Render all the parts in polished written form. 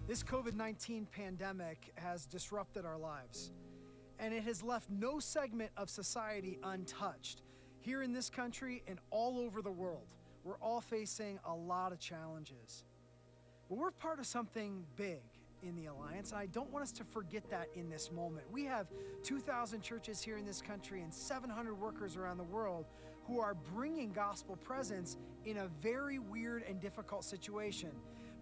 This COVID-19 pandemic has disrupted our lives, and it has left no segment of society untouched. Here in this country and all over the world, we're all facing a lot of challenges. But we're part of something big in the Alliance, and I don't want us to forget that in this moment. We have 2,000 churches here in this country and 700 workers around the world who are bringing gospel presence in a very weird and difficult situation.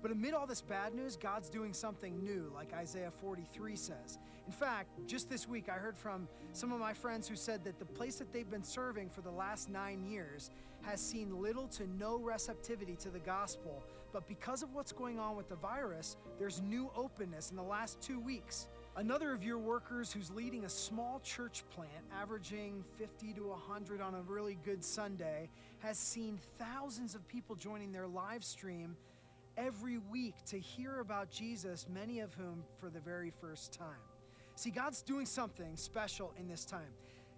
But amid all this bad news, God's doing something new, like Isaiah 43 says. In fact, just this week, I heard from some of my friends who said that the place that they've been serving for the last 9 years has seen little to no receptivity to the gospel. But because of what's going on with the virus, there's new openness in the last 2 weeks. Another of your workers who's leading a small church plant, averaging 50 to 100 on a really good Sunday, has seen thousands of people joining their live stream every week to hear about Jesus, many of whom for the very first time. See, God's doing something special in this time.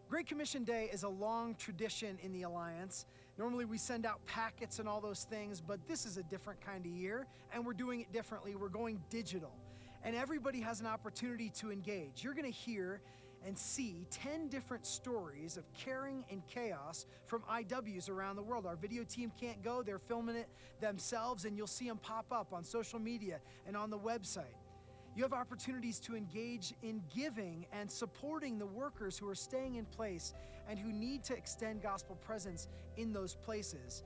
Great Commission Day is a long tradition in the Alliance. Normally we send out packets and all those things, but this is a different kind of year, and we're doing it differently. We're going digital, and everybody has an opportunity to engage. You're gonna hear and see 10 different stories of caring and chaos from IWs around the world. Our video team can't go, they're filming it themselves, and you'll see them pop up on social media and on the website. You have opportunities to engage in giving and supporting the workers who are staying in place and who need to extend gospel presence in those places.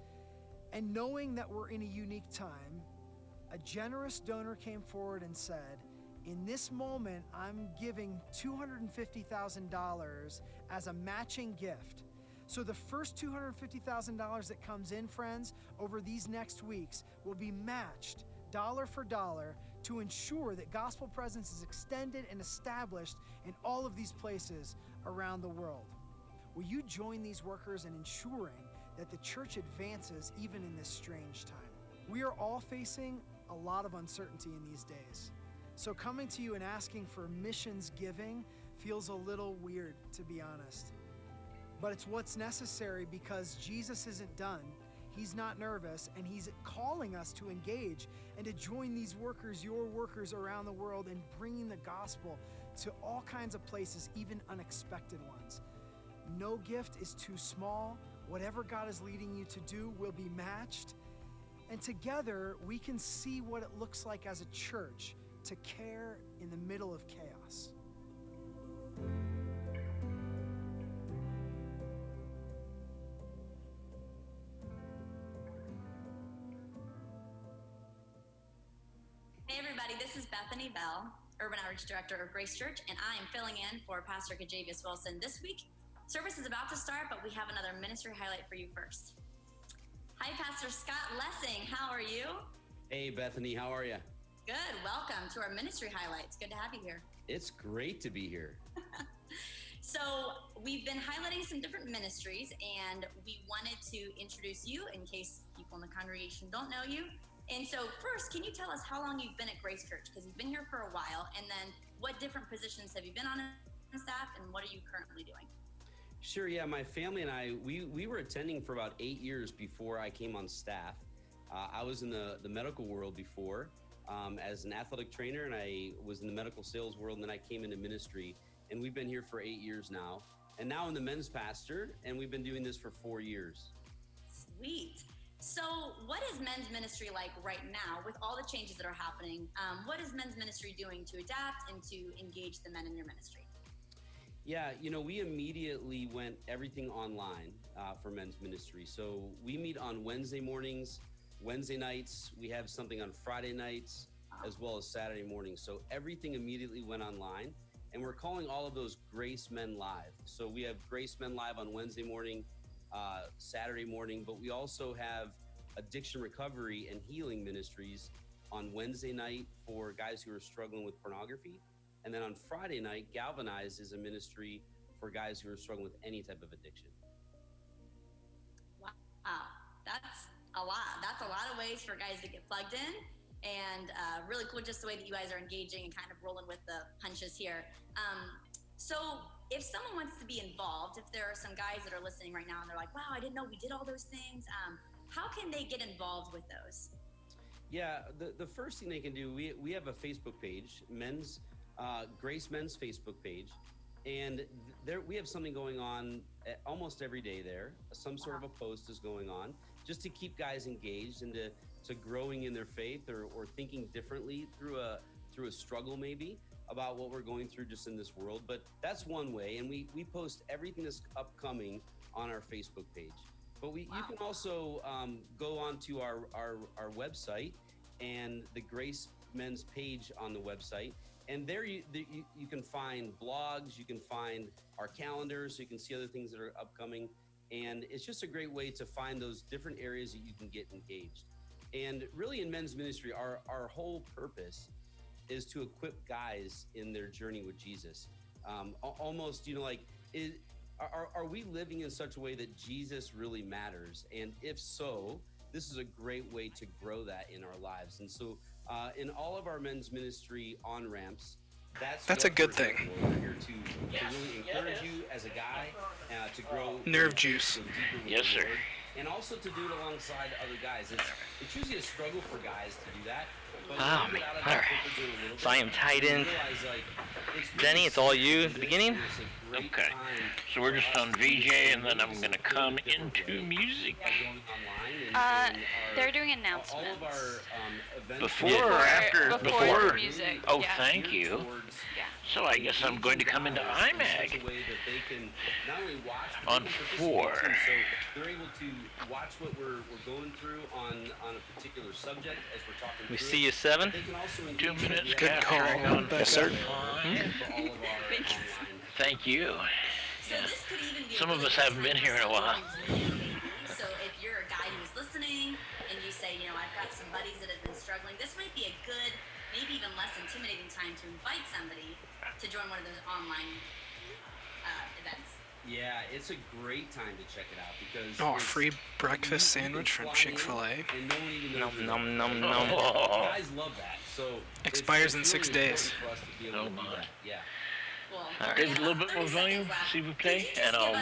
And knowing that we're in a unique time, a generous donor came forward and said, in this moment, I'm giving $250,000 as a matching gift. So the first $250,000 that comes in, friends, over these next weeks will be matched dollar for dollar to ensure that gospel presence is extended and established in all of these places around the world. Will you join these workers in ensuring that the church advances even in this strange time? We are all facing a lot of uncertainty in these days. So coming to you and asking for missions giving feels a little weird, to be honest. But it's what's necessary because Jesus isn't done. He's not nervous, and he's calling us to engage and to join these workers, your workers around the world, in bringing the gospel to all kinds of places, even unexpected ones. No gift is too small. Whatever God is leading you to do will be matched. And together, we can see what it looks like as a church to care in the middle of chaos. Hey everybody, this is Bethany Bell, Urban Outreach Director of Grace Church, and I am filling in for Pastor Kajavius Wilson this week. Service is about to start, but we have another ministry highlight for you first. Hi, Pastor Scott Lessing, how are you? Hey Bethany, how are you? Good, welcome to our ministry highlights. Good to have you here. It's great to be here. So we've been highlighting some different ministries, and we wanted to introduce you in case people in the congregation don't know you. And so first, can you tell us how long you've been at Grace Church? Because you've been here for a while, and then what different positions have you been on in staff, and what are you currently doing? Sure, yeah, my family and I, we were attending for about 8 years before I came on staff. I was in the medical world before as an athletic trainer, and I was in the medical sales world, and then I came into ministry, and we've been here for 8 years now. And now I'm the men's pastor, and we've been doing this for 4 years. Sweet. So what is men's ministry like right now with all the changes that are happening? What is men's ministry doing to adapt and to engage the men in your ministry? Yeah, you know, we immediately went everything online for men's ministry. So we meet on Wednesday mornings, Wednesday nights. We have something on Friday nights, as well as Saturday mornings. So everything immediately went online, and we're calling all of those Grace Men Live. So we have Grace Men Live on Wednesday morning, Saturday morning, but we also have addiction recovery and healing ministries on Wednesday night for guys who are struggling with pornography. And then on Friday night, Galvanize is a ministry for guys who are struggling with any type of addiction. Wow, that's a lot. That's a lot of ways for guys to get plugged in, and really cool just the way that you guys are engaging and kind of rolling with the punches here. So if someone wants to be involved, if there are some guys that are listening right now and they're like, wow, I didn't know we did all those things, how can they get involved with those? Yeah, the first thing they can do, we have a Facebook page, Grace Men's Facebook page, and there we have something going on almost every day there. Some sort of a post is going on just to keep guys engaged and to growing in their faith or thinking differently through a struggle maybe about what we're going through just in this world. But that's one way, and we post everything that's upcoming on our Facebook page. But you can also go onto our website and the Grace Men's page on the website. And there you can find blogs, you can find our calendars, so you can see other things that are upcoming. And it's just a great way to find those different areas that you can get engaged. And really in men's ministry, our whole purpose is to equip guys in their journey with Jesus. Almost, are we living in such a way that Jesus really matters? And if so, this is a great way to grow that in our lives. And so in all of our men's ministry on-ramps, that's a good thing. We're here to really encourage you as a guy to grow. Nerve juice. Yes, sir. And also to do it alongside other guys. It's usually a struggle for guys to do that. Oh, man. All right. So I am tied in. Denny, it's all you at the beginning? Okay. So we're just on VJ, and then I'm going to come into music. They're doing announcements. All of our Before or after? Before the music. Oh, yeah. thank you. Yeah. So I guess I'm going to come into IMAG on 4. So they're able to watch what we're going through on a particular subject as we're talking through. We see you 7. 2 minutes. Good call. Yes, sir. Thank you. Thank you. So this could even be Some of us haven't been here in a while. So if you're a guy who's listening and you say, I've got some buddies that have been struggling, this might be a good, maybe even less intimidating time to invite somebody to join one of those online events. Yeah, it's a great time to check it out because a free breakfast sandwich from Chick-fil-A. Nom nom nom nom. Guys love that. So expires in 6 days. Oh my. Yeah. Well, David, a little bit more volume, s'il vous plaît, and I'll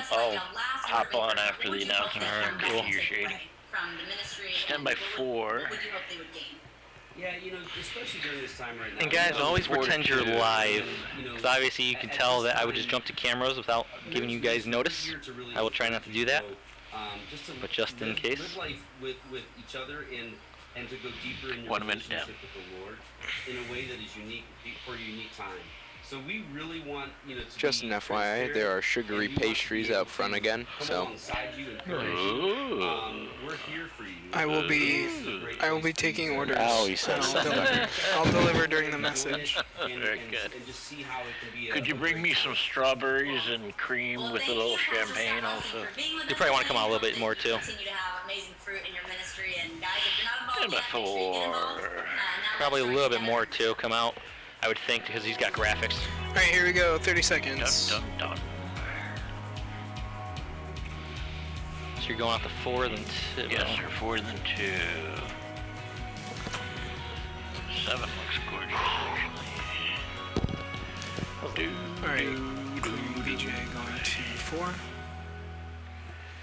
hop on after the announcement. Cool. You're shady. From the ministry. Stand by 4. What would you hope they would gain? Yeah, especially during this time right now. And guys, always pretend you're live, because because obviously you can tell that I would just jump to cameras without giving you guys notice. I will try not to do that, but just in case. Live life with each other and to go deeper in your 1 minute relationship down. with the Lord in a way that is unique for a unique time. So we really want to Just be an FYI, there are sugary and we want to be pastries able out front to again, come so alongside you and encourage you. Ooh. We're here for you. I will be taking orders. Oh, he said and something. I'll deliver during the message. Very good. And just see how it can be Could you bring me some strawberries and cream Well, with a thank little you, Pastor champagne Scott also? Wilson, for being with You us probably want to today. come out a little bit Hope more that you too. Continue to have amazing fruit in your ministry, and guys, if you're not involved Stand by yet, make sure you get involved. 4. Now Probably a let's little join bit more together. too come out, I would think, because he's got graphics. All right, here we go. 30 seconds. Dun, dun, dun. So you're going out to 4, then 2. Yes, sir. 4, then 2. 7 looks gorgeous, actually. All right, VJ going to 4.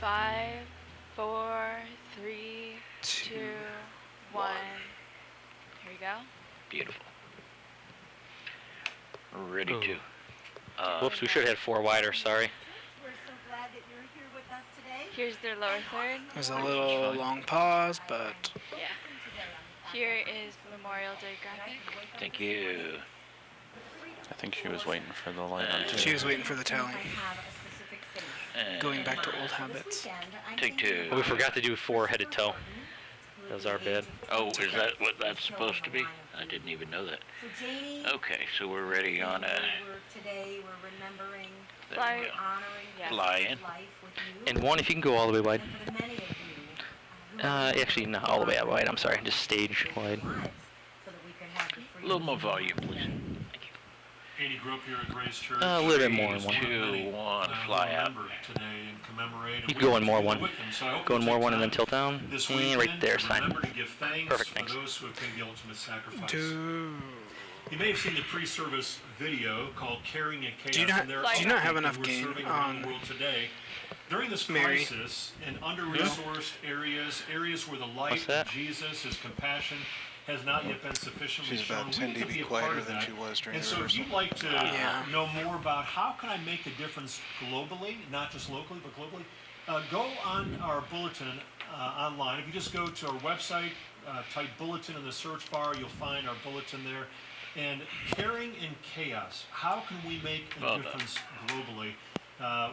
5, 4, 3, 2, 1. Here we go. Beautiful. Ready Oh. to. Whoops, we should have had 4 wider, sorry. We're so glad that you're here with us today. Here's their lower third. There's a little long pause, but Yeah. Here is Memorial Day graphic. Thank you. I think she was waiting for the light on too. she was waiting for the tally. Have a specific face. And Going back to old habits. Take 2. Oh, we forgot to do 4 headed toe. That was our bad. Oh, is that what that's supposed to be? I didn't even know that. So Janie, Okay, so we're ready on a today we're remembering, there Fly. we go. honoring Yeah. Fly-in. life with you. And 1 if you can go all the way wide. And for the many of you, who have Actually, not all the way out wide. I'm sorry, just stage wide. lives so that we could have the A freedom little more volume, please. Thank you. Andy grew up here at Grace Church. A little bit more in He's 1. one of many, 2, 1, who fly out. remember today and commemorate. And You can we go want in more to be 1. with them. So I hope Go in you'll more take 1 and then time tilt down. this And weekend right there, to fine. remember to give thanks Perfect, for thanks. those who have paid the ultimate sacrifice. Do You may have seen the pre-service video called "Carrying a Chaos." Do you not- and they're do you not have all enough we're gain serving around on the world today. During this Mary? crisis, in under-resourced areas where the light What's that? of Jesus, His compassion, has not yet been sufficiently She's shown. about We 10 need to be dB a part quieter of than that. she was during And the so if rehearsal. you'd like to know more about how can I make a difference globally, not just locally, but globally, go on our bulletin online. If you just go to our website, type bulletin in the search bar, you'll find our bulletin there. And caring in chaos, how can we make a difference globally?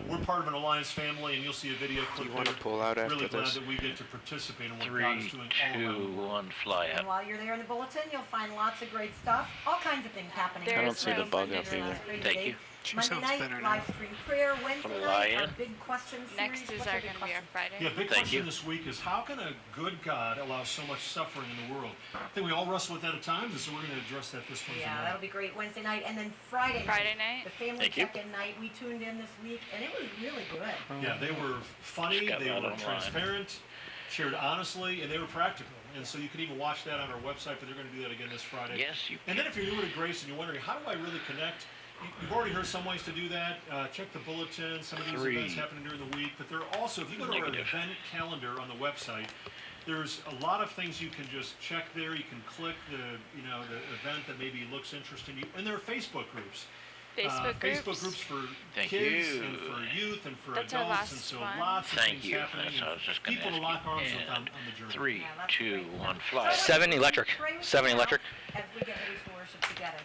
We're part of an Alliance family, and you'll see a video clip you want to there. pull out after Really glad this? that we get to participate in what God is 3, doing all around the 2, world. 1, fly And up. while you're there in the bulletin, you'll find lots of great stuff, all kinds of things happening. There I don't is see the no bug Monday up through either. Great Thank days. you. She Monday sounds night, better now. live stream prayer. Wednesday Fly night, our in. big question series. Next is What's our our big gonna be our question? Friday. Yeah, big Thank question you. this week is how can a good God allow so much suffering in the world? I think we all wrestle with that at times, and so we're going to address that this Wednesday Yeah, night. that'll be great. Wednesday night, and then Friday night. the family Thank you. check-in night. We tuned in this week, and it was really good. Yeah, they were funny, Just got they that were online. transparent, shared honestly, and they were practical. And so you can even watch that on our website, but they're going to do that again this Friday. Yes, you And then if you're new to Grace and you're wondering, how do I really connect? You've already heard some ways to do that. Check the bulletin, some of these 3. events happening during the week. But there are also, if you go to our Negative. event calendar on the website, there's a lot of things you can just check there. You can click the event that maybe looks interesting to you. And there are Facebook groups. Facebook groups. Facebook groups for Thank kids you. and for youth and for That's our adults. last And so one. lots of Thank things you. happening. That's what I was just going to People ask to lock arms you. with on the journey. 3, Yeah, that's 2, great 1, stuff. fly up. 7 electric. Pray with 7 me now electric. As we get ready to worship together.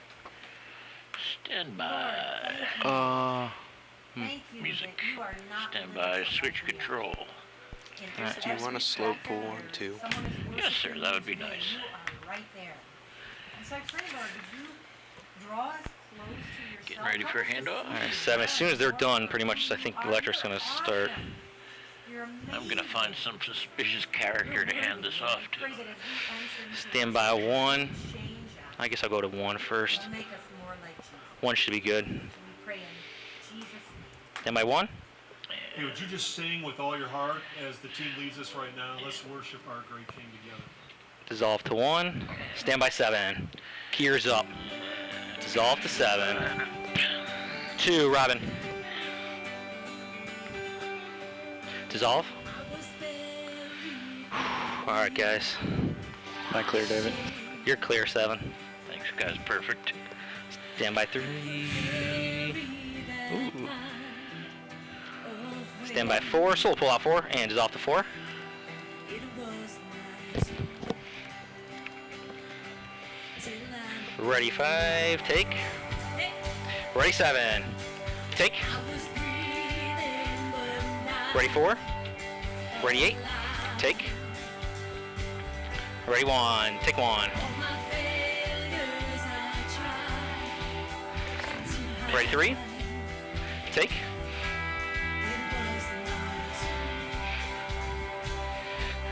Stand by. Thank you Music. that you are not Stand limited by. to Switch what you do. control. And Do you as want we a slow track pull that one, out, too? someone is Yes, sir, worshiping that would be today, nice. You are right there. And so I pray, Lord, would you draw us close to yourself? Getting ready for Help us to handoff. see Alright, you 7. As soon as they're more done, for pretty much, who I think you the are. electric's going to start. Awesome. You're I'm going to amazing. find some suspicious character to hand this off to. Pray that as we enter into Stand this, by you 1. change us. I guess I'll go to 1 first. Make us more like Jesus. 1 should be good. So we pray in Jesus' name. Stand by 1. Hey, would you just sing with all your heart as the team leads us right now? Let's worship our great King together. Dissolve to 1. Stand by 7. Gears up. Dissolve to 7. 2, Robin. Dissolve. Alright, guys. Am I clear, David? You're clear, 7. Thanks, guys. Perfect. Stand by 3. Ooh. Stand by 4. Soul pull out 4. And dissolve to 4. Ready 5. Take. Ready 7. Take. Ready 4. Ready 8. Take. Ready 1. Take 1. Ready 3. Take.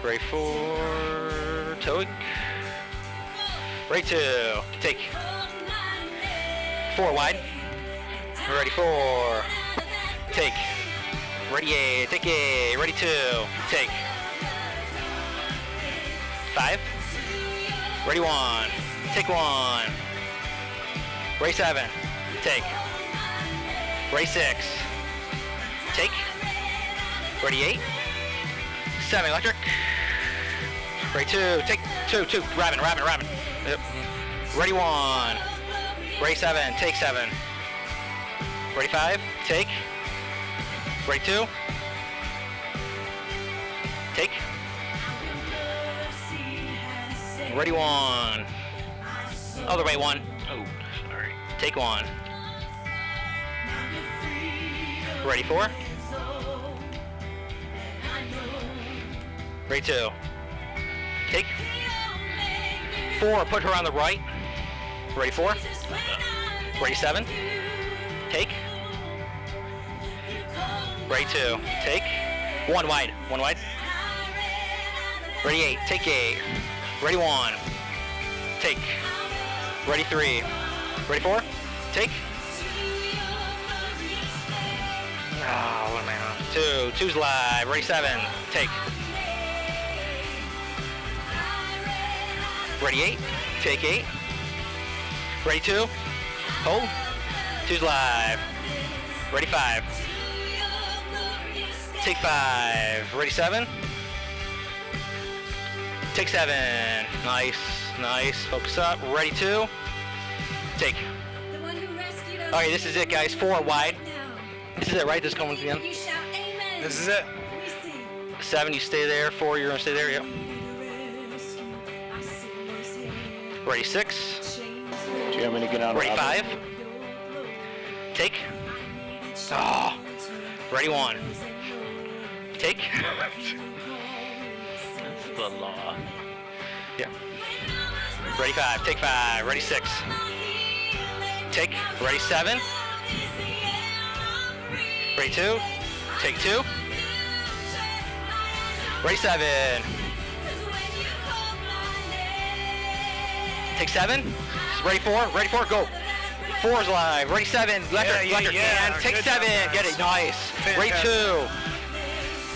Ready 4. Toe. Ready 2. Take. 4 wide. Ready 4. Take. Ready 8. Take 8. Ready 2. Take. 5. Ready 1. Take 1. Ready 7. Take. Ready 6. Take. Ready 8. 7 electric. Ready 2. Take 2. Robin. Yep. Ready 1. Ready 7. Take 7. Ready 5. Take. Ready 2. Take. Ready 1. Other way 1. Oh, sorry. Take 1. Ready 4. Ready 2. Take. 4. Put her on the right. Ready 4. Ready 7. Take. Ready 2. Take. 1 wide. 1 wide. Ready 8. Take 8. Ready 1. Take. Ready 3. Ready 4. Take. Oh, what am I on? 2. 2's live. Ready 7. Take. Ready 8. Take 8. Ready 2. Hold. 2's live. Ready 5. Take 5. Ready 7. Take 7. Nice. Nice. Focus up. Ready, 2. Take. Okay, this is it, guys. 4 wide. This is it, right? This is coming to the end. This is it. 7, you stay there. 4, you're gonna stay there. Yep. Ready, 6. Do you want me to get on? Ready, 5. Take. Oh. Ready, 1. Take. That's the law. Yeah. Ready, 5. Take 5. Ready, 6. Take. Ready, 7. Ready, 2. Take 2. Ready, 7. Take 7. Ready, 4. Ready, 4. Go. 4 is live. Ready, 7. Electric. Electric. And take 7. Get it. Nice. Ready, 2.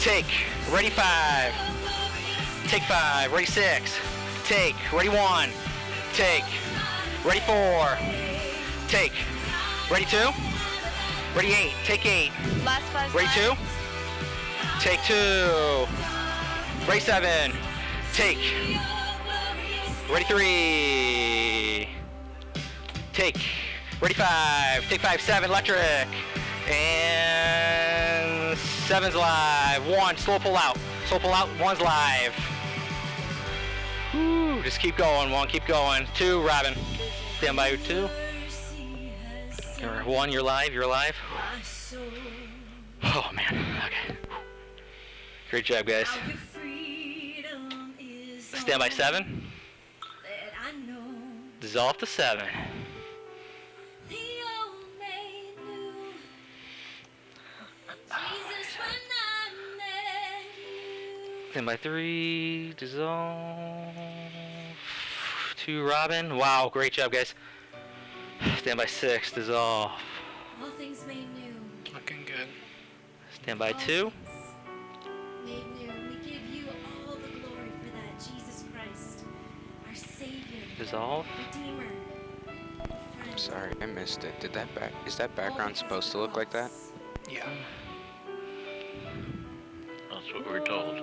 Take. Ready, 5. Take 5. Ready, 6. Take. Ready, 1. Take. Ready, 4. Take. Ready, 2. Ready, 8. Take 8. Last 5 Ready, 2. Take 2. Ready, 7. Take. Ready, 3. Take. Ready, 5. Take 5, 7, electric. And 7's live. 1, slow pull out. Slow pull out, 1's live. Woo, just keep going. 1, keep going. 2, Robin. Stand by 2. 1, you're live, you're alive. Oh man, okay. Great job, guys. Stand by 7. Dissolve to 7. Stand by 3. Dissolve. 2, Robin. Wow, great job, guys. Stand by 6. Dissolve. All things made new. Looking good. Stand by 2. Made new. We give you all the glory for that, Jesus Christ, our Savior, Dissolve. Redeemer. I'm sorry, I missed it. Is that background supposed to look like that? Yeah. That's what we're told.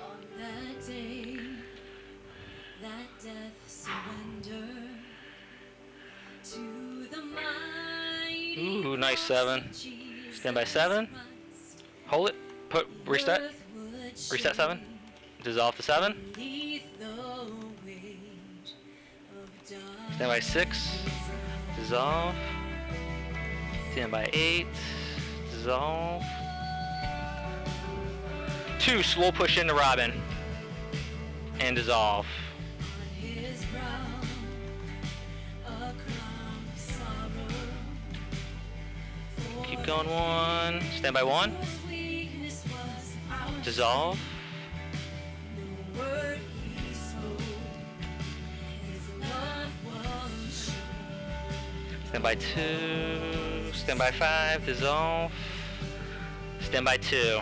On that day, that death surrendered to the mighty. Ooh, nice 7. Stand by 7. Hold it. Put reset. Reset 7. Dissolve to 7. Stand by 6. Dissolve. Stand by 8. Dissolve. 2, slow push into Robin. And dissolve. Keep going 1. Stand by 1. Dissolve. Stand by 2. Stand by 5. Dissolve. Stand by 2.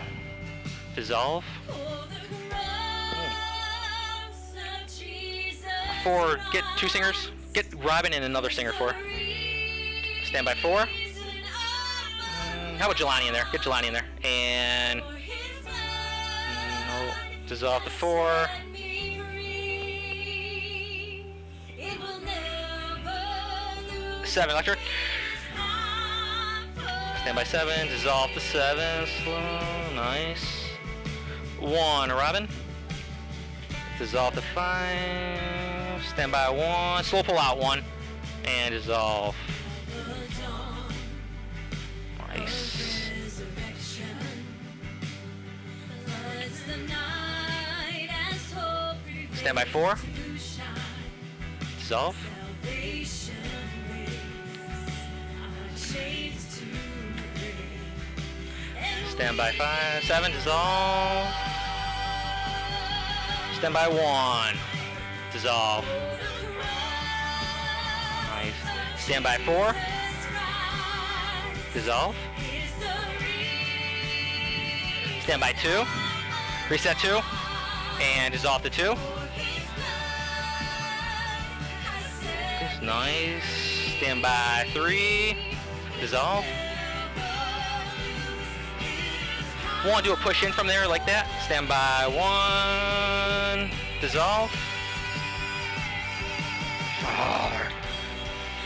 Dissolve. 4. Get 2 singers. Get Robin and another singer 4. Stand by 4. How about Jelani in there? Get Jelani in there. And no, dissolve to 4. Seven electric. Stand by 7. Dissolve to 7. Slow. Nice. 1. Robin. Dissolve to 5. Stand by 1. Slow pull out 1. And dissolve. Nice. Stand by 4. Dissolve. Stand by 5. 7. Dissolve. Stand by 1. Dissolve. Nice. Stand by 4. Dissolve. Stand by 2. Reset 2. And dissolve to 2. Nice. Stand by 3. Dissolve. 1. Do a push in from there like that. Stand by 1. Dissolve. 4.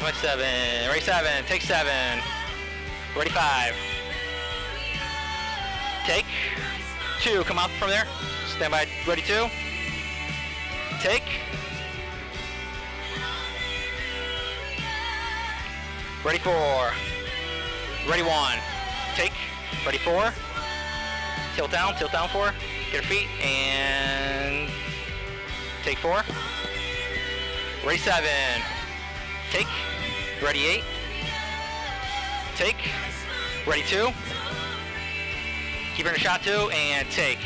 27. Ready 7. Take 7. Ready 5. Take. 2. Come out from there. Stand by. Ready 2. Take. Ready 4. Ready 1. Take. Ready 4. Tilt down 4. Get her feet and take 4. Ready 7. Take. Ready 8. Take. Ready 2. Keep her in a shot 2 and take.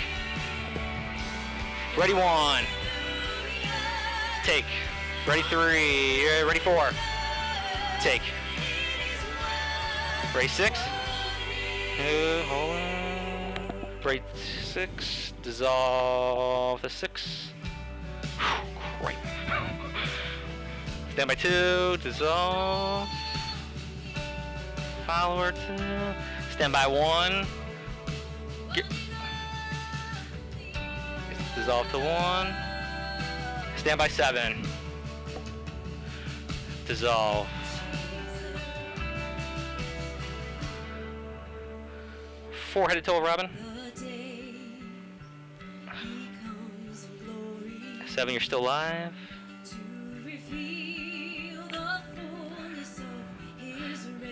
Ready 1. Take. Ready 3. Ready 4. Take. Ready 6. Hold on. Ready 6. Dissolve the 6. Great. Stand by 2. Dissolve. Follower 2. Stand by 1. Dissolve to 1. Stand by 7. Dissolve. 4 headed toe, Robin. 7, you're still alive.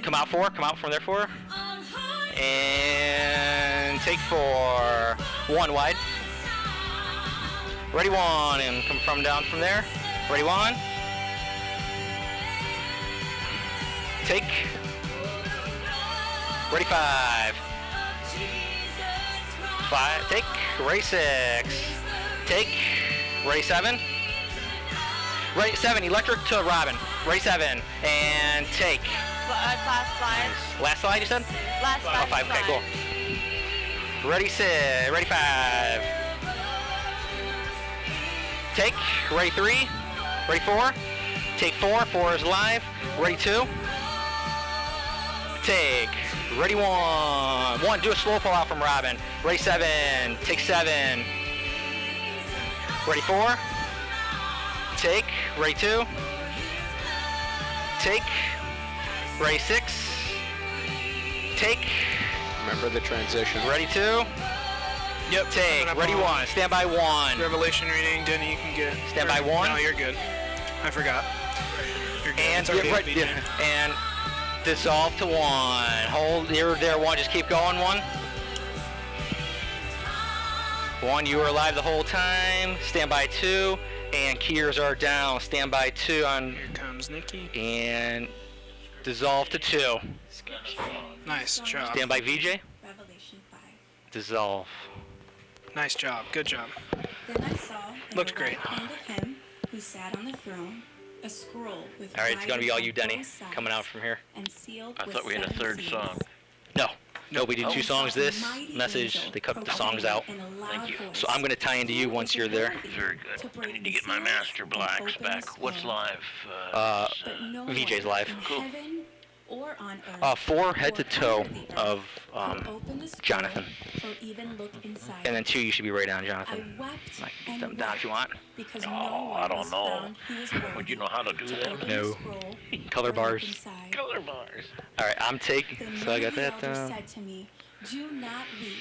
Come out 4. Come out from there 4. And take 4. 1 wide. Ready 1 and come from down from there. Ready 1. Take. Ready 5. 5. Take. Ready 6. Take. Ready 7. Ready 7. Electric to Robin. Ready 7 and take. Last slide. Last slide you said? Last slide. Oh, 5. Okay, cool. Ready 6. Ready 5. Take. Ready 3. Ready 4. Take 4. 4 is live. Ready 2. Take. Ready 1. 1. Do a slow pull out from Robin. Ready 7. Take 7. Ready 4. Take. Ready 2. Take. Ready 6. Take. Remember the transition. Ready 2. Yep. Take. Ready 1. Stand by 1. Revelation reading, Denny, you can get. Stand by 1. No, you're good. I forgot. You're good. And It's already get BJ. and dissolve to 1. Hold there 1. Just keep going 1. 1. You were alive the whole time. Stand by 2. And keys are down. Stand by 2 on. Here comes Nikki. And dissolve to 2. Nice job. Stand by VJ. Revelation 5. Dissolve. Nice job. Good job. Then I saw in Looked the great. right hand of him who sat on the throne a scroll with All right, it's gonna be all you, writing on Denny, both sides coming out from here. and sealed I with thought we had a 7 third seals. song. No, we did 2 songs. This Mighty message, angel they cut the songs proclaimed out. in a loud Thank you. voice, So I'm gonna tie into you once you're there. Very good. I need to get my Master Blacks back. What's live? Uh, But no VJ's one live. in Cool. heaven or on earth 4 head to or toe under the earth of could open the scroll Jonathan. or even look inside And then it. 2 you should be right on I Jonathan. wept I can and put them down if you want. because Oh, no one I don't was know. found who was worthy Would you know how to do to that? open No. the scroll Color or look bars. inside. Color bars. All right, I'm take. Then So I one got of the that elders down. said to me, "Do not weep.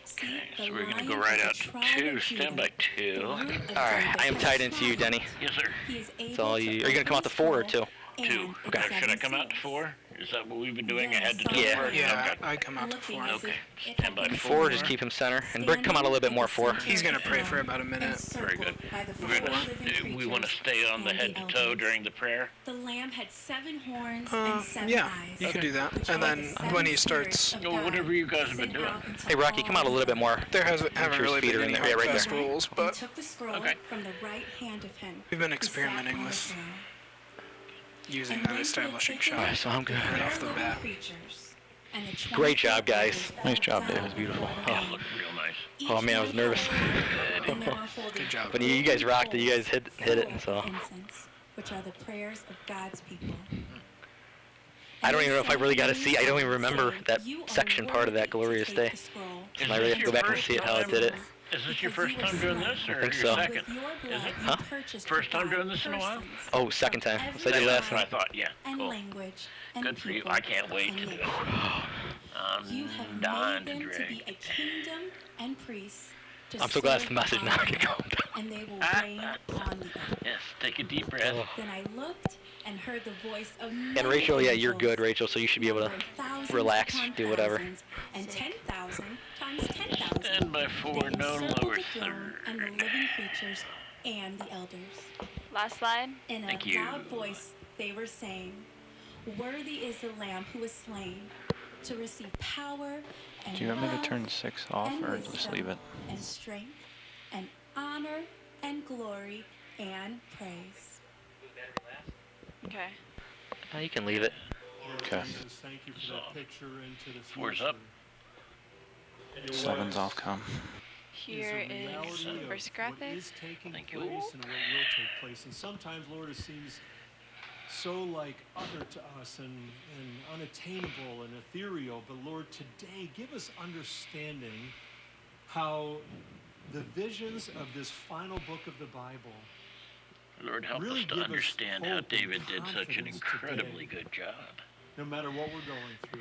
See, Okay, the so we're gonna Lion go of right the out to tribe 2. of Stand by Judah, the 2. root of All right, David I am has tied into you, triumphed. Denny. Yes, sir. He is able It's all to you. Are you open gonna come out the to 4 or scroll 2? 2. and Okay. its Should I 7 come out to seals. 4? Is that what we've been doing? I Then had to I do saw Yeah. a first? Yeah, Okay. I come out to looking 4. as Okay. if it Stand had by been 4, formed. just keep him center. And Brick, come out a little bit more 4. He's gonna pray for about a minute. Very good. By the We're gonna, four living we want to creatures stay on the and head to the toe elders. during the prayer. The lamb had 7 horns and 7 Yeah, eyes. you could do that. which And are then the 7 when he spirits starts, of Well, God whatever you guys have been sent doing. out into Hey, Rocky, come out a little bit more. there haven't sure his really feet are been in any there. Yeah, hard right fast there. rules, and but took the scroll Okay. from the right hand of him. we've been who sat experimenting on the with throne. using And that when he had establishing taken shot. Alright, so I'm good. the Right four off the living bat. creatures and the 24 Great job, guys. elders Nice fell job, down Dave. It was beautiful. before the Yeah, Lamb. looked real nice. Each Oh, man, I was one nervous. held, and they were holding Good job. But you guys rocked it. You guys hit it. full So of incense, which are the prayers of God's people. I don't even know if I really got to And see. I don't even remember saying, that "You are section part of that worthy to glorious take day. the scroll Is I really this have to go your back and first see it how it did it. time Is this your first time doing this, or I think your so. second? Is it? Huh? First time doing this in a while? Oh, second time. So I did last That's what I time. thought. Yeah, and cool. language and Good for you. people I can't wait and to do it. nation. You have I'm dying made to them to drink. be a kingdom and priests. To I'm so glad it's serve the message now. our I can God, go. and they will reign on the earth. Yes, take a deep breath. Then I looked and heard the voice of And many Rachel, yeah, you're angels, good, Rachel. So you should be able to numbering thousands relax, upon do whatever. thousands, and 10,000 times 10,000. Stand by 4, They no encircled lower the throne and the third. living creatures and the elders. Last slide. In a Thank you. loud voice, they were saying, "Worthy is the Lamb who was slain to receive power and Do you want me to love turn 6 off and or just wisdom leave it? and strength and honor and glory and praise." Okay. You can leave it. Okay. Jesus, thank you for that picture into the future. 4's up. 7's off com. Here is first graphic. What is taking Thank you. place and what will take place. And sometimes, Lord, it seems so like other to us and unattainable and ethereal. But Lord, today give us understanding how the visions of this final book of the Bible Lord, help really us to give us understand how hope and David did such an confidence incredibly today. good job. No matter what we're going through.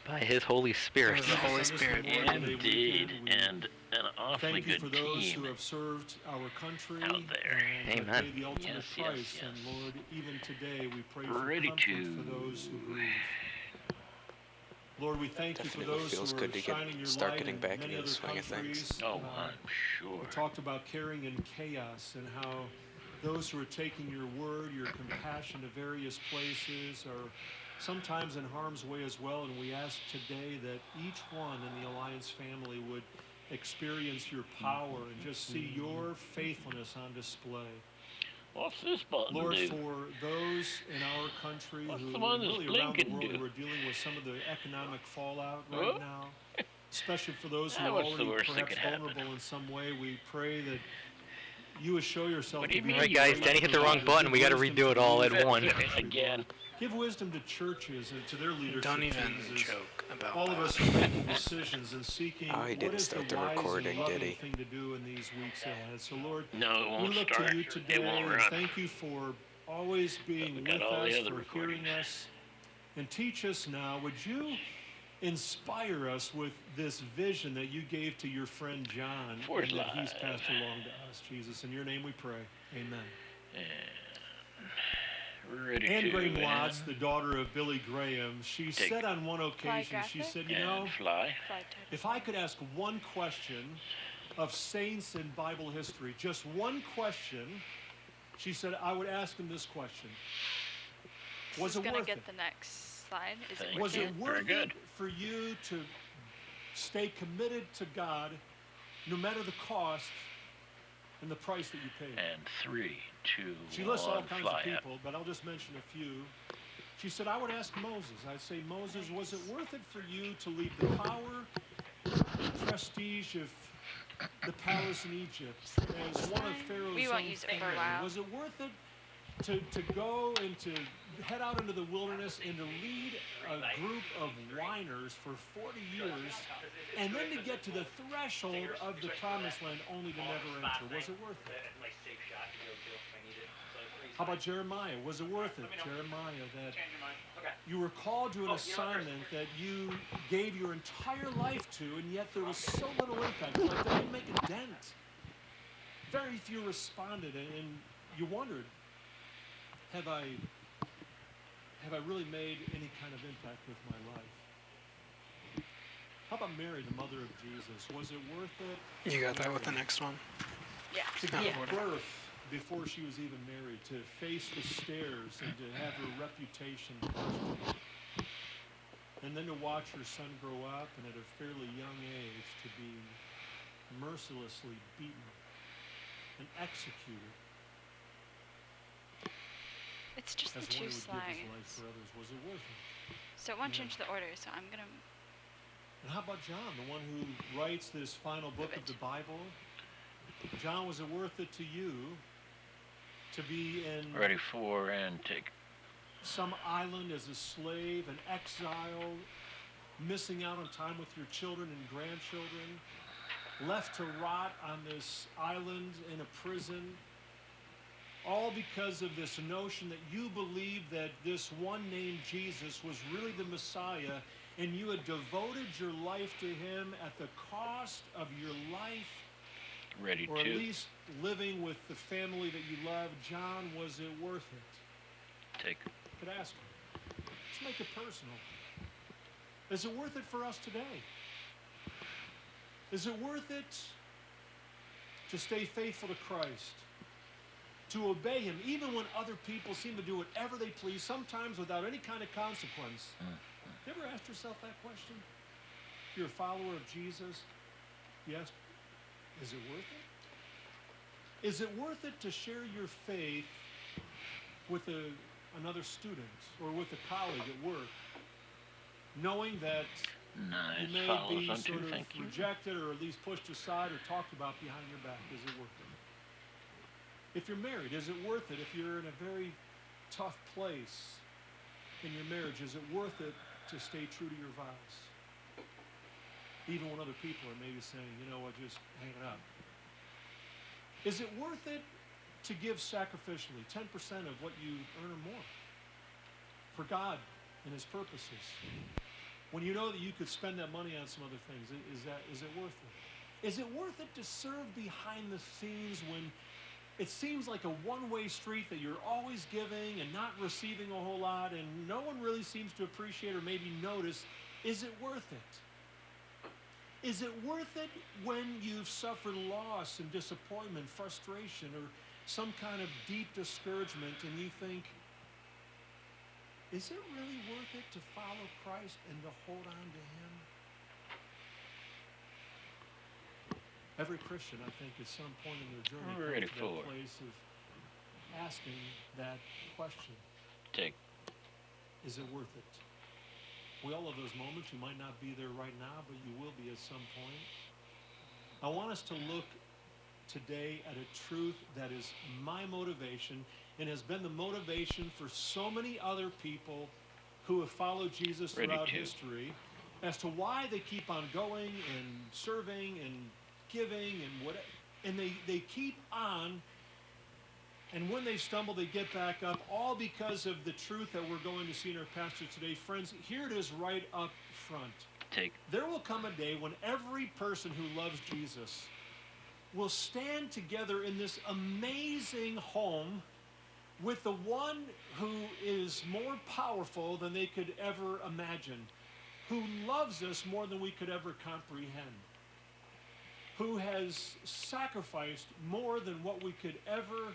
By His Holy Spirit. The Holy Spirit. Indeed, and an awfully Thank you good for those team who have served our country out there. and Amen. paid the ultimate Yes, yes, price. yes. And Lord, even today we pray for Ready comfort to- for those who grieve. Lord, we thank you for Definitely those feels who good are to shining your start light getting in back many into the other swing of things. countries. Oh, I'm sure. We talked about caring in chaos and how those who are taking your word, your compassion to various places are sometimes in harm's way as well. And we ask today that each one in the Alliance family would experience your power and just see your faithfulness on display. What's this button Lord, do? for those in our country What's who the one that's really around the blinking world do? who are dealing with some of the economic fallout Huh? right now, especially for those who are What's the already worst that perhaps could happen? vulnerable in some way, we pray that you would show yourself What do you to be mean? Alright guys, Danny hit the wrong button. We gotta redo it all at one. Again. Give wisdom to churches and to their leadership Don't even teams as joke about all of that. us are making decisions and seeking Oh, he what didn't is start the the wise recording, and loving did he? thing to do in these weeks ahead. So Lord, No, it we won't look start. to you today It won't and run. thank you for always being We with got all the us, other for hearing recordings. us, and teach us now. Would you inspire us with this vision that you gave to your friend John For and that he's live. passed along to us, Jesus? In your name we pray. Amen. Ready Anne to Graham Watts, the daughter of Billy Graham, she Take said on one occasion, she graphic? said, you know, and fly. Slide type. if I could ask one question of saints in Bible history, just one question, she said, I would ask them this question. This Was is it gonna worth get it? the next slide. Is Thank it Was working? it Very worth it good. for you to stay committed to God no matter the cost and the price that you paid? And 3, 2, She lists all 1, kinds fly of up. people, but I'll just mention a few. She said, I would ask Moses. I'd say, Moses, was it worth it for you to leave the power, the prestige of the palace in Egypt as one of Pharaoh's We won't own use it for a family? while. Was it worth it to go and to head out into the wilderness and to lead a group of whiners for 40 years and then to get to the threshold of the promised land only to never enter? Was it worth it? How about Jeremiah? Was it worth it, Jeremiah, that you were called to an assignment that you gave your entire life to, and yet there was so little impact? Like they didn't make a dent. Very few responded, and you wondered, have I really made any kind of impact with my life? How about Mary, the mother of Jesus? Was it worth it? You got that with the next one? Yeah. To give Yeah. birth before she was even married, to face the stairs and to have her reputation questioned. And then to watch her son grow up and at a fairly young age to be mercilessly beaten and executed It's just as the one who two would give his life slides. for others. Was it worth it? So it won't change the order, so I'm gonna And how about John, the one who writes this final book of the Bible? John, was it worth it to you to be in Ready for and take. some island as a slave, an exile, missing out on time with your children and grandchildren, left to rot on this island in a prison, all because of this notion that you believed that this one named Jesus was really the Messiah, and you had devoted your life to him at the cost of your life, Ready or at to least living with the family that you love. John, was it worth it? take. Could ask him. Let's make it personal. Is it worth it for us today? Is it worth it to stay faithful to Christ, to obey him, even when other people seem to do whatever they please, sometimes without any kind of consequence? You ever asked yourself that question? If you're a follower of Jesus, yes, is it worth it? Is it worth it to share your faith with another student or with a colleague at work, knowing that you may be sort of rejected or at least pushed aside or talked about behind your back? Is it worth it? If you're married, is it worth it? If you're in a very tough place in your marriage, is it worth it to stay true to your vows? Even when other people are maybe saying, you know what, just hang it up. Is it worth it to give sacrificially 10% of what you earn or more for God and his purposes, when you know that you could spend that money on some other things? Is it worth it? Is it worth it to serve behind the scenes when it seems like a one-way street, that you're always giving and not receiving a whole lot, and no one really seems to appreciate or maybe notice? Is it worth it? Is it worth it when you've suffered loss and disappointment, frustration, or some kind of deep discouragement, and you think, is it really worth it to follow Christ and to hold on to him? Every Christian, I think, at some point in their journey comes to that place of asking that question. Take. Is it worth it? We all have those moments. You might not be there right now, but you will be at some point. I want us to look today at a truth that is my motivation and has been the motivation for so many other people who have followed Jesus throughout history, as to why they keep on going and serving and giving and what, and they keep on, and when they stumble, they get back up, all because of the truth that we're going to see in our passage today. Friends, here it is right up front. Take. There will come a day when every person who loves Jesus will stand together in this amazing home with the one who is more powerful than they could ever imagine, who loves us more than we could ever comprehend, who has sacrificed more than what we could ever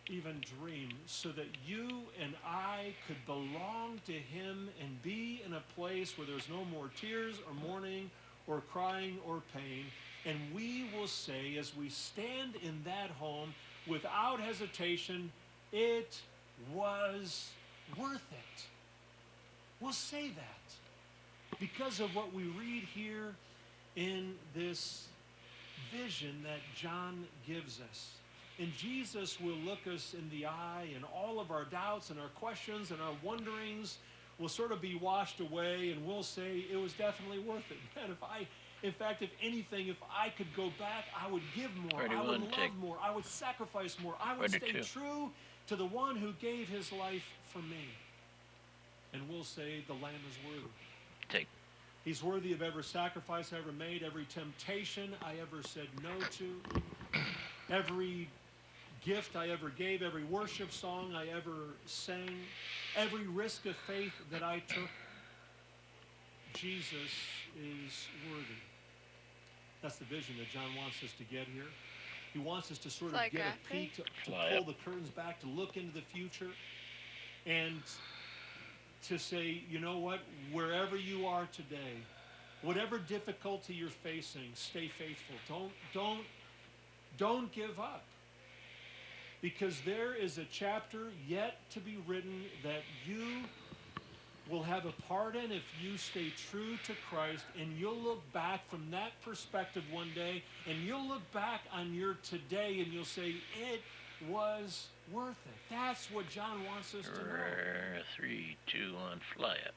even dream, so that you and I could belong to him and be in a place where there's no more tears or mourning or crying or pain. And we will say, as we stand in that home, without hesitation, it was worth it. We'll say that because of what we read here in this vision that John gives us. And Jesus will look us in the eye, and all of our doubts and our questions and our wonderings will sort of be washed away, and we'll say it was definitely worth it. Man, if anything, if I could go back, I would give more, I would love more, I would sacrifice more, I would stay true to the one who gave his life for me. And we'll say the Lamb is worthy. Take. He's worthy of every sacrifice I ever made, every temptation I ever said no to, every gift I ever gave, every worship song I ever sang, every risk of faith that I took. Jesus is worthy. That's the vision that John wants us to get here. He wants us to sort of get a peek, to pull the curtains back, to look into the future, and to say, you know what, wherever you are today, whatever difficulty you're facing, stay faithful. Don't give up. Because there is a chapter yet to be written that you will have a part in if you stay true to Christ, and you'll look back from that perspective one day, and you'll look back on your today and you'll say, it was worth it. That's what John wants us to know. 3, 2, 1, fly up.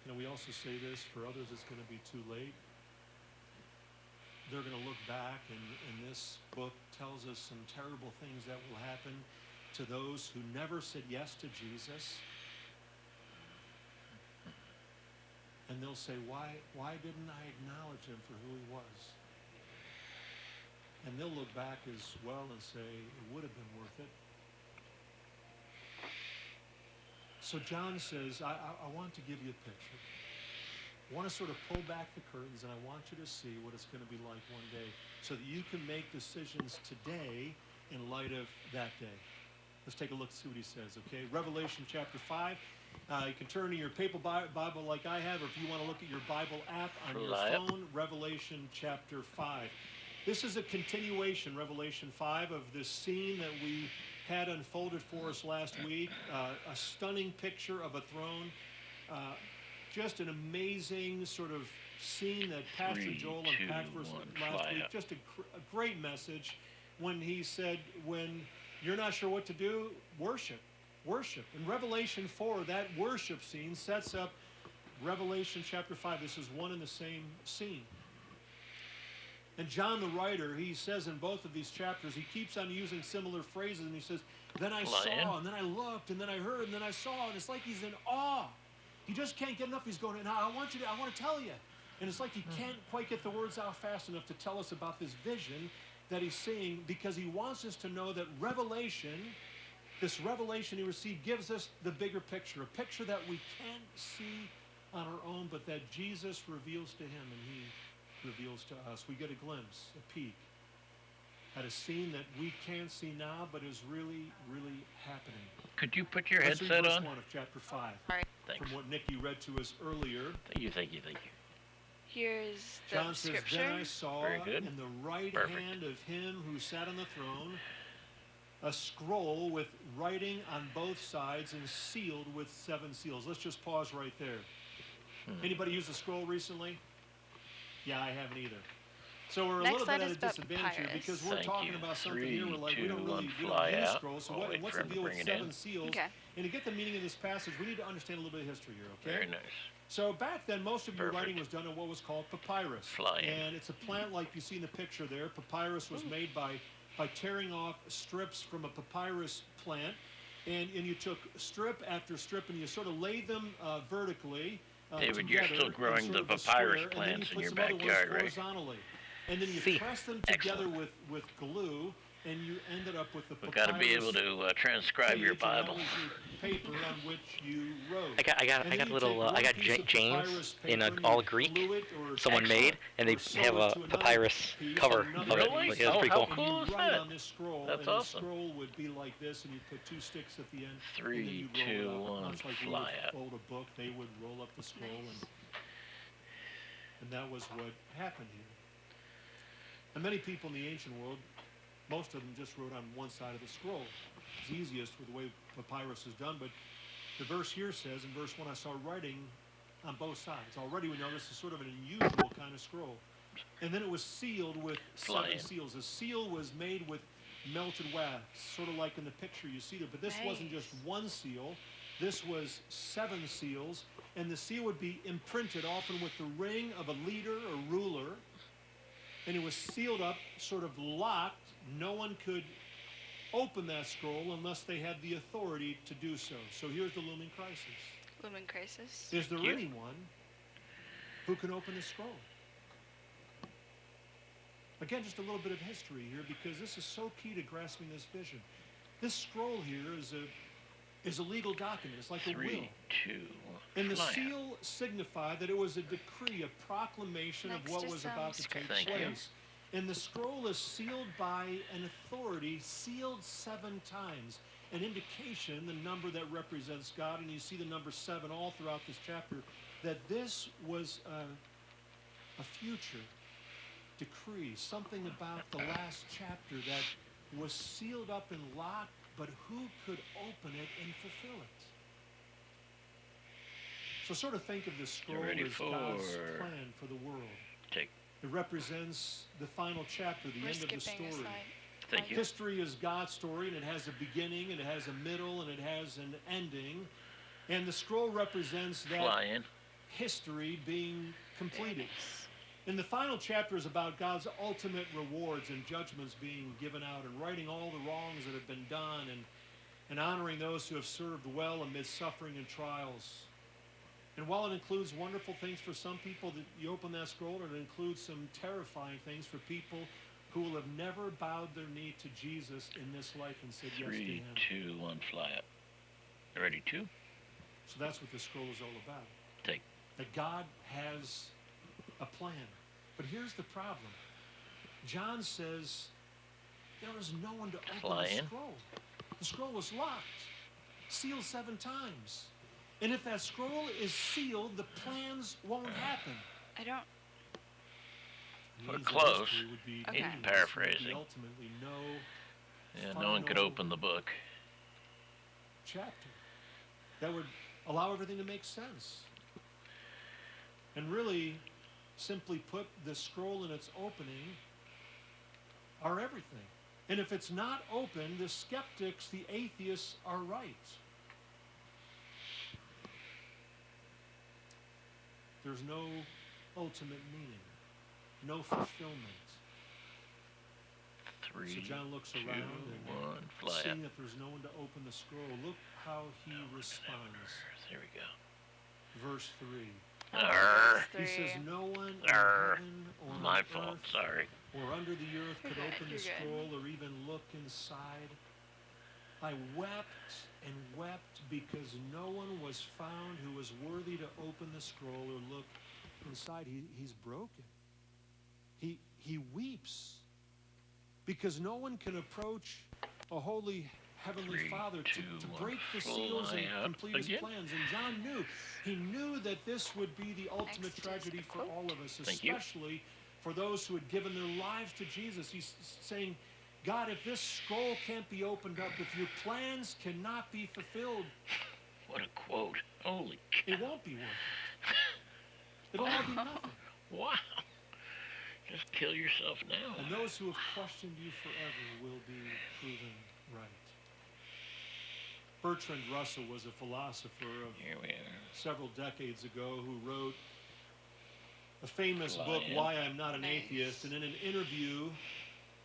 You know, we also say this, for others it's going to be too late. they're going to look back, and this book tells us some terrible things that will happen to those who never said yes to Jesus. And they'll say, why didn't I acknowledge him for who he was? And they'll look back as well and say, it would have been worth it. So John says, I want to give you a picture. I want to sort of pull back the curtains, and I want you to see what it's going to be like one day so that you can make decisions today in light of that day. Let's take a look and see what he says, okay? Revelation chapter 5. You can turn to your paper Bible like I have, or if you want to look at your Bible app on your phone, Revelation chapter 5. This is a continuation, Revelation 5, of this scene that we had unfolded for us last week. A stunning picture of a throne. Just an amazing sort of scene that Pastor Joel unpacked for us last week. Just a great message when he said, when you're not sure what to do, worship. Worship. In Revelation 4, that worship scene sets up Revelation chapter 5. This is one and the same scene. And John the writer, he says in both of these chapters, he keeps on using similar phrases, and he says, then I saw, and then I looked, and then I heard, and then I saw, and it's like he's in awe. He just can't get enough. He's going, and I want to tell you. And it's like he can't quite get the words out fast enough to tell us about this vision that he's seeing, because he wants us to know that this revelation he received gives us the bigger picture, a picture that we can't see on our own, but that Jesus reveals to him and he reveals to us. We get a glimpse, a peek at a scene that we can't see now, but is really, really happening. Could you put your Let's read headset verse on? 1 of chapter 5. Sorry. Thanks. From what Nikki read to us earlier. Thank you. Here's the John says, scripture. then I saw Very good. in the right Perfect. hand of him who sat on the throne a scroll with writing on both sides and sealed with 7 seals. Let's just pause right there. Anybody use a scroll recently? Yeah, I haven't either. So we're a little bit at a disadvantage here because we're talking about something here. We're like, we don't really use scrolls. So what's the deal with 7 seals? Okay. And to get the meaning of this passage, we need to understand a little bit of history here, okay? Very nice. So back then, most of your writing was done in what was called papyrus. Flying. And it's a plant like you see in the picture there. Papyrus was made by tearing off strips from a papyrus plant. And you took strip after strip and you sort of laid them vertically David, you're still growing the papyrus plants in your backyard, right? Horizontally. And then you press them together with glue, and you ended up with the We've papyrus. got to be able to transcribe your page, and that Bible. was your paper on which you wrote. I got a little I got James in all Greek someone made, and they have a papyrus cover of it. Really? Like, it's pretty cool. How cool is Write that? on this scroll, That's and awesome. the scroll would be like this, and you put 2 sticks at the end. 3, and then you 2, roll it up. 1, Much like we fly would out. fold a book, they would roll up the scroll, and that was what happened here. And many people in the ancient world, most of them just wrote on one side of the scroll. It's easiest with the way papyrus is done, but the verse here says, in verse 1, I saw writing on both sides. Already we know this is sort of an unusual kind of scroll. And then it was sealed with 7 seals. A seal was made with melted wax, sort of like in the picture you see there. But this wasn't just one seal. This was 7 seals. And the seal would be imprinted often with the ring of a leader or ruler. And it was sealed up, sort of locked. No one could open that scroll unless they had the authority to do so. So here's the looming crisis. Looming crisis. Is there anyone who can open the scroll? Again, just a little bit of history here, because this is so key to grasping this vision. This scroll here is a legal document. It's like a will. 3, 2, And the fly out. seal signified that it was a decree, a proclamation of what was about to take Thank you. place. And the scroll is sealed by an authority, sealed 7 times, an indication, the number that represents God, and you see the number 7 all throughout this chapter, that this was a future decree, something about the last chapter that was sealed up and locked, but who could open it and fulfill it? So sort of think of this scroll as God's plan for the world. Take. It represents the final chapter, the end of the story. Thank you. History is God's story, and it has a beginning, and it has a middle, and it has an ending. And the scroll represents that history being completed. And the final chapter is about God's ultimate rewards and judgments being given out, and righting all the wrongs that have been done, and honoring those who have served well amid suffering and trials. And while it includes wonderful things for some people, that you open that scroll, and it includes some terrifying things for people who will have never bowed their knee to Jesus in this life and said yes to him. 3, 2, 1, fly up. Ready, 2? So that's what this scroll is all about. Take. That God has a plan. But here's the problem. John says there was no one to open the scroll. The scroll was locked, sealed 7 times. And if that scroll is sealed, the plans won't happen. I don't. We're close. Okay. He's paraphrasing. Ultimately, No one could open the book. Chapter that would allow everything to make sense. And really, simply put, the scroll in its opening are everything. And if it's not open, the skeptics, the atheists, are right. There's no ultimate meaning, no fulfillment. 3, so John looks 2, around and 1, fly seeing up. that there's no one to open the scroll, look how he responds. There we go. Verse 3. He says, no one in heaven or My on fault, earth sorry. or under the earth could open the You're good. scroll or even look inside. I wept and wept because no one was found who was worthy to open the scroll or look inside. He's broken. He weeps because no one can approach a holy Heavenly 3, Father 2, to 1, break the seals and fly up complete his again. plans. And John knew that this would be the ultimate Next is tragedy a for quote. all of us, Thank you. especially for those who had given their lives to Jesus. He's saying, God, if this scroll can't be opened up, if your plans cannot be fulfilled, What a quote. Holy cow. it won't be worth it. It'll all be nothing. Wow. Just kill yourself now. And those who have questioned you forever will be proven right. Bertrand Russell was a philosopher of Here we are. several decades ago who wrote a famous book, Lion. Why I'm Not an Nice. Atheist. And in an interview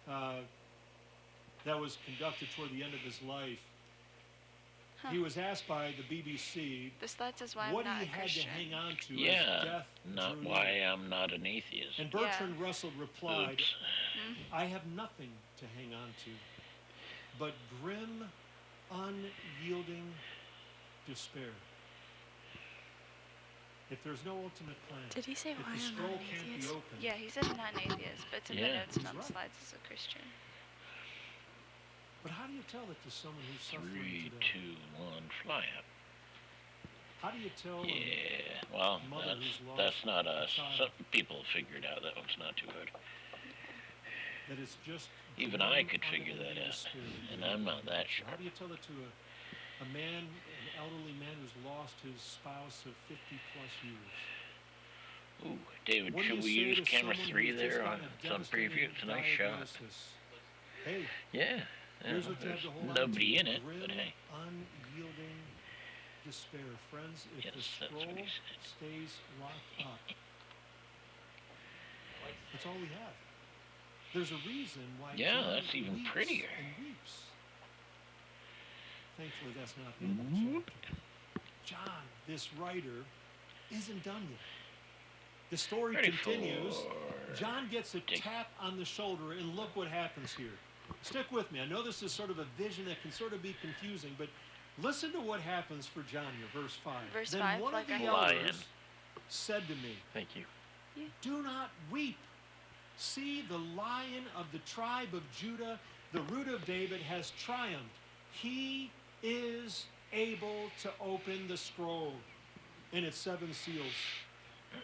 that was conducted toward the end of his life, he was asked by the BBC This slide says why what I'm not he a had Christian. to hang on to as Yeah, death not drew why near. I'm not an atheist. And Bertrand Russell replied, Oops. I have nothing to hang on to but grim, unyielding despair. If there's no ultimate plan, Did he say if why the I'm not scroll an can't be atheist? opened, Yeah, he said I'm not an atheist, but it's in the Yeah. notes and on the He's right. slides as a Christian. but how do you tell that to someone who's suffering 3, today? 2, 1, fly up. How do you tell Yeah, well, mother who's lost that's not a us. child? Some people figured out that one's not too hard. that it's just Even I could figure that out, and I'm not that How sharp. do you tell it to a man, an elderly man who's lost his spouse of 50 plus years? Ooh, David, What do should you we say use to camera someone 3 who's just there on gotten a some preview? devastating It's a nice shot. diagnosis? Hey, Yeah. here's what you have There's to hold on nobody to. in it, Grim, but hey. unyielding despair. Friends, if Yes, the that's what scroll he said. stays locked up, that's all we have. There's a reason why Yeah, John that's even weeps prettier. and weeps. Thankfully, that's not the end of the chapter. John, this writer, isn't done yet. The story Ready continues. for- John gets a Take. tap on the shoulder, and look what happens here. Stick with me. I know this is sort of a vision that can sort of be confusing, but listen to what happens for John here, verse 5. Verse Then 5, one like of I the have. Lion. elders said to me, Thank you. do not weep. See, the Lion of the tribe of Judah, the root of David, has triumphed. He is able to open the scroll and its 7 seals.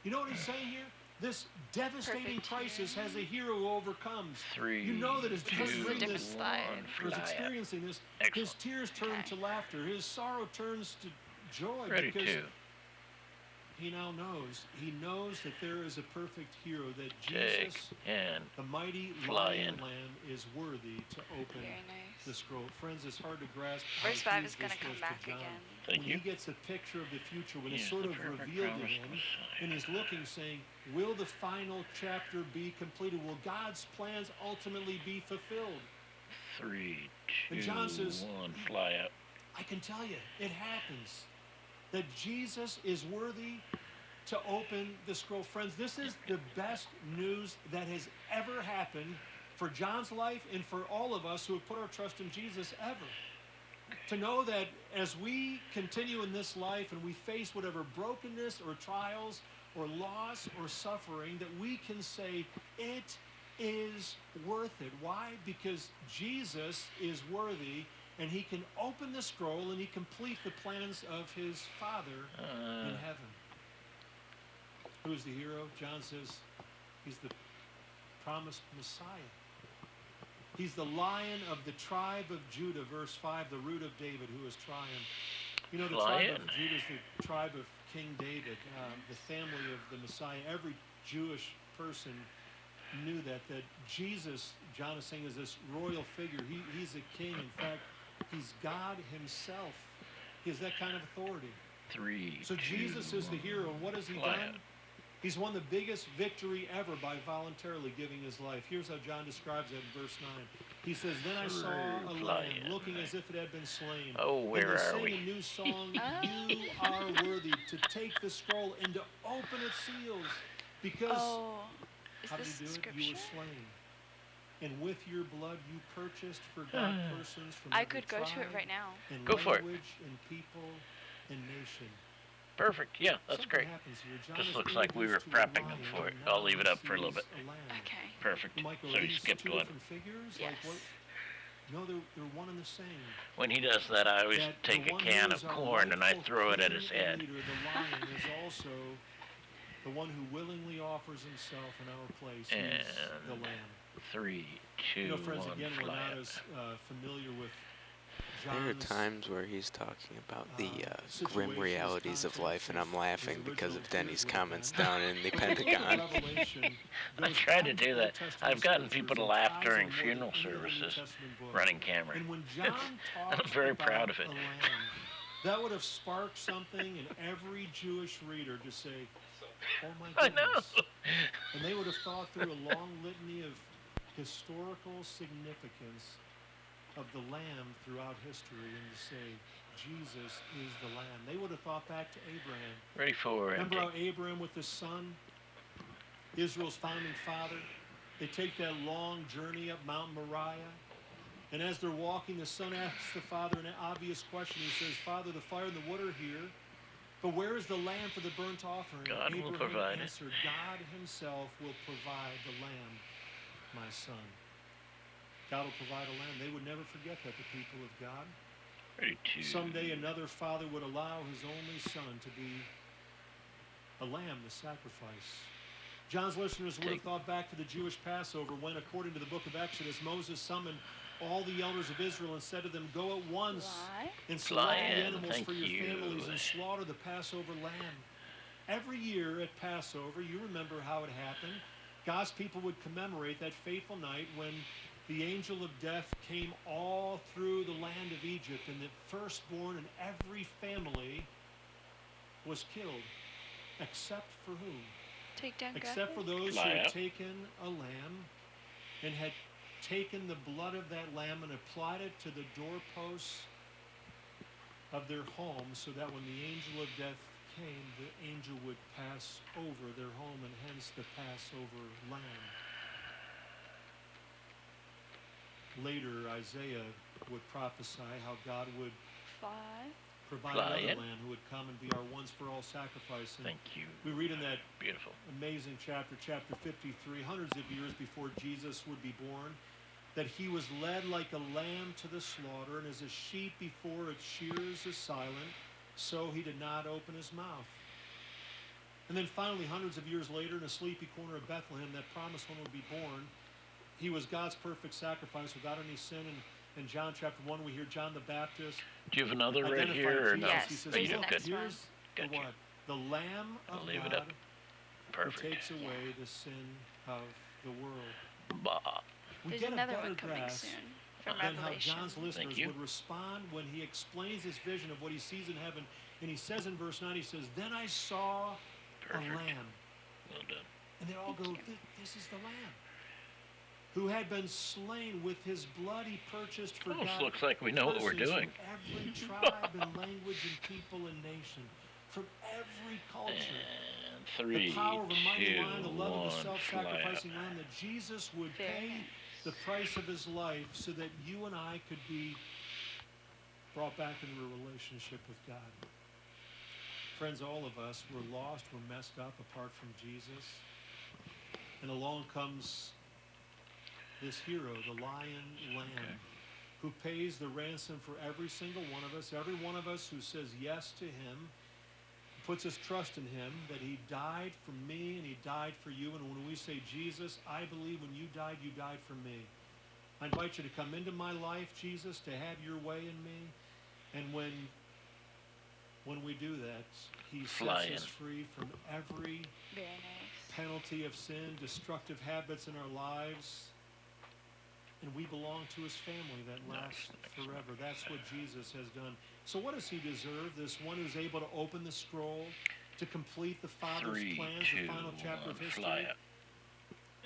You know what he's saying here? This devastating Perfect. crisis has a hero who overcomes. 3, You know that as John 2, This is a reading different this, slide. 1, or is fly up. experiencing this, his Excellent. tears turn Okay. to laughter, his sorrow turns to joy Ready because to. he now knows. He knows that there is a perfect hero, that Take Jesus, and the mighty fly lion in. lamb, is worthy to open Very nice. the scroll. Friends, it's hard to grasp how Verse 5 huge is going to this come was back to John. again. Thank When you. he gets a picture of the future, when it's He's sort the of perfect revealed to promised him, Messiah. and he's looking, saying, will the final chapter be completed? Will God's plans ultimately be fulfilled? 3, And 2, John says, 1, fly out. I can tell you, it happens. That Jesus is worthy to open the scroll. Friends, this is the best news that has ever happened for John's life and for all of us who have put our trust in Jesus ever. To know that as we continue in this life and we face whatever brokenness or trials or loss or suffering, that we can say, it is worth it. Why? Because Jesus is worthy, and he can open the scroll and he complete the plans of his Father in heaven. Who is the hero? John says he's the promised Messiah. He's the Lion of the tribe of Judah, verse 5, the root of David, who has triumphed. You know, the tribe of Judah is the tribe of King David, the family of the Messiah. Every Jewish person knew that Jesus, John is saying, is this royal figure. He's a king. In fact, he's God himself. He has that kind of authority. 3, So 2, Jesus is the hero, and what has he fly done? out. He's won the biggest victory ever by voluntarily giving his life. Here's how John describes it in verse 9. He says, then I saw a lamb looking as if it had been slain. Oh, where and they are sang we? a new song, you are worthy to take the scroll and to open its seals. Because, Is how did this you do scripture? it? You were slain. And with your blood you purchased for God persons from I every could go to it tribe right now. and Go for it. language and people and nation. Perfect. Yeah, that's Something great. happens here. John Just is looks like we were introduced to a prepping him lion, for it. and now I'll leave it he up for a little sees bit. a lamb. Okay. Perfect. Michael, So are he these skipped two one. different figures? Yes. Like what? No, they're one and the same. When he does that, I always That take the a one can who of is our corn and I rightful throw it at king his and head. leader, the lion is also the one who willingly offers himself in our place. He's the And lamb. 3, 2, You know, friends, 1, again, we're fly not out. as familiar with There are John's times where he's talking about the situation, grim realities of his life, and I'm context, laughing his because of original Denny's truth, comments what down in the happened. Pentagon. Revelation I goes try to back do Old that. Testament I've gotten scriptures people to and laugh ties during on more than funeral any other New services Testament book. running camera. And when John I'm talks very about proud of it. a lamb, that would have sparked something in every Jewish reader to say, oh my I goodness. know. And they would have thought through a long litany of historical significance of the lamb throughout history and to say, Jesus is the lamb. They would have thought back to Abraham. Ready for Remember it. how Abraham with his son, Israel's founding father, they take that long journey up Mount Moriah. And as they're walking, the son asks the father an obvious question. He says, Father, the fire and the wood are here, but where is the lamb for the burnt offering? God will Abraham provide it. answered, God himself will provide the lamb, my son. God will provide a lamb. They would never forget that, the people of God. Ready to. Someday another father would allow his only son to be a lamb to sacrifice. John's listeners would have thought back to the Jewish Passover when, according to the book of Exodus, Moses summoned all the elders of Israel and said to them, go at once and select Fly the in, animals thank for your you. families and slaughter the Passover lamb. Every year at Passover, you remember how it happened. God's people would commemorate that fateful night when the angel of death came all through the land of Egypt, and the firstborn in every family was killed, except for whom? Take down Except for graphic? those who had taken a lamb and had taken the blood of that lamb and applied it to the doorposts of their home, so that when the angel of death came, the angel would pass over their home, and hence the Passover lamb. Later, Isaiah would prophesy how God would provide another lamb who would come and be our once-for-all sacrifice. And Thank you. we read in that Beautiful. amazing chapter 53, hundreds of years before Jesus would be born, that he was led like a lamb to the slaughter, and as a sheep before its shears is silent, so he did not open his mouth. And then finally, hundreds of years later, in a sleepy corner of Bethlehem, that promised one would be born. He was God's perfect sacrifice without any sin. And in John chapter 1, we hear John the Baptist. Do you have another right identify here or Jesus. no? Yes, He says, Oh, you do? look, Good. here's the Gotcha. what? The Lamb of I'll leave God it up. who Perfect. takes away the sin of the world. Bah. We There's get a another better one coming grasp soon. from than how Revelation. John's listeners would respond when he explains this vision of what he sees in heaven. And he says in verse 9, he says, "Then I saw a lamb." Well done. And they all go, "This is the lamb who had been slain. With his blood he purchased for Almost God looks like we know what we're persons doing. from every tribe and language and people and nation, from every culture." And 3, The power of a mighty 2, lion, the love of the 1, self-sacrificing fly up. lamb, that Jesus would Very pay nice. the price of his life so that you and I could be brought back into a relationship with God. Friends, all of us, we're lost, we're messed up apart from Jesus. And along comes this hero, the lion lamb, who pays the ransom for every single one of us who says yes to him, puts his trust in him, that he died for me and he died for you. And when we say, "Jesus, I believe when you died for me," I invite you to come into my life, Jesus, to have your way in me. And when we do that, he sets us free from every Very nice. penalty of sin, destructive habits in our lives. And we belong to his family that lasts forever. That's what Jesus has done. So what does he deserve? This one who's able to open the scroll, to complete the Father's 3, plans, 2, the final chapter of 1, history. fly up.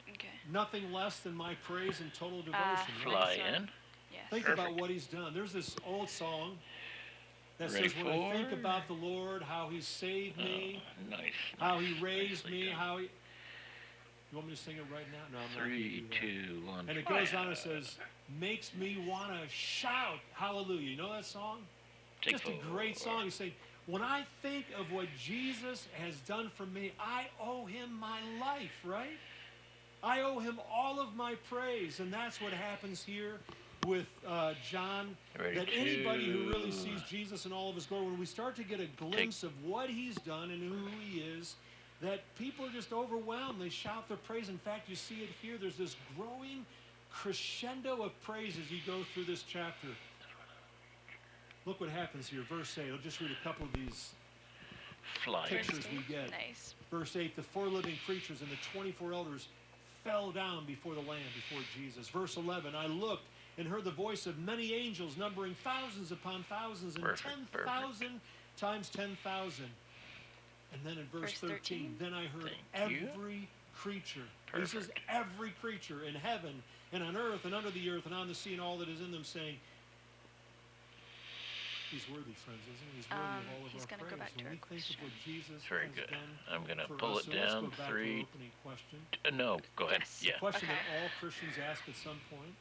Okay. Nothing less than my praise and total devotion. Fly Nice one. in. Yes. Think about what he's done. There's this old song that Ready says, "When I think for- about the Lord, how he saved me, Nice. how he raised Nicely me, done. how he..." You want me to sing it right now? No, I'm not gonna 3, do that. 2, 1, And it fly goes on up. and says, "Makes me want to shout hallelujah." You know that song? Take Just a 4. great song. You say, when I think of what Jesus has done for me, I owe him my life, right? I owe him all of my praise. And that's what happens here with John. Ready, That anybody who really 2. sees Jesus in all of his glory, when we start to get a glimpse of what he's done and who he is, that people are just overwhelmed. They shout their praise. In fact, you see it here. There's this growing crescendo of praise as you go through this chapter. Look what happens here. Verse 8. I'll just read a couple of these Fly in. pictures we get. Nice. Verse 8, "The 4 living creatures and the 24 elders fell down before the Lamb," before Jesus. Verse 11, "I looked and heard the voice of many angels, numbering thousands upon thousands, and Perfect, 10,000 times 10,000. And then in verse 13, "Then I heard Thank you. every creature." This is every creature in heaven and on earth and under the earth and on the sea and all that is in them, saying, he's worthy, friends, isn't he? He's worthy of all of he's our gonna praise. go back to when our we think of what Jesus Very has good. done I'm going to for pull us. it So let's down. go back to our 3. opening question. No, go ahead. Yes. Yeah. The question Okay. that all Christians ask at some point: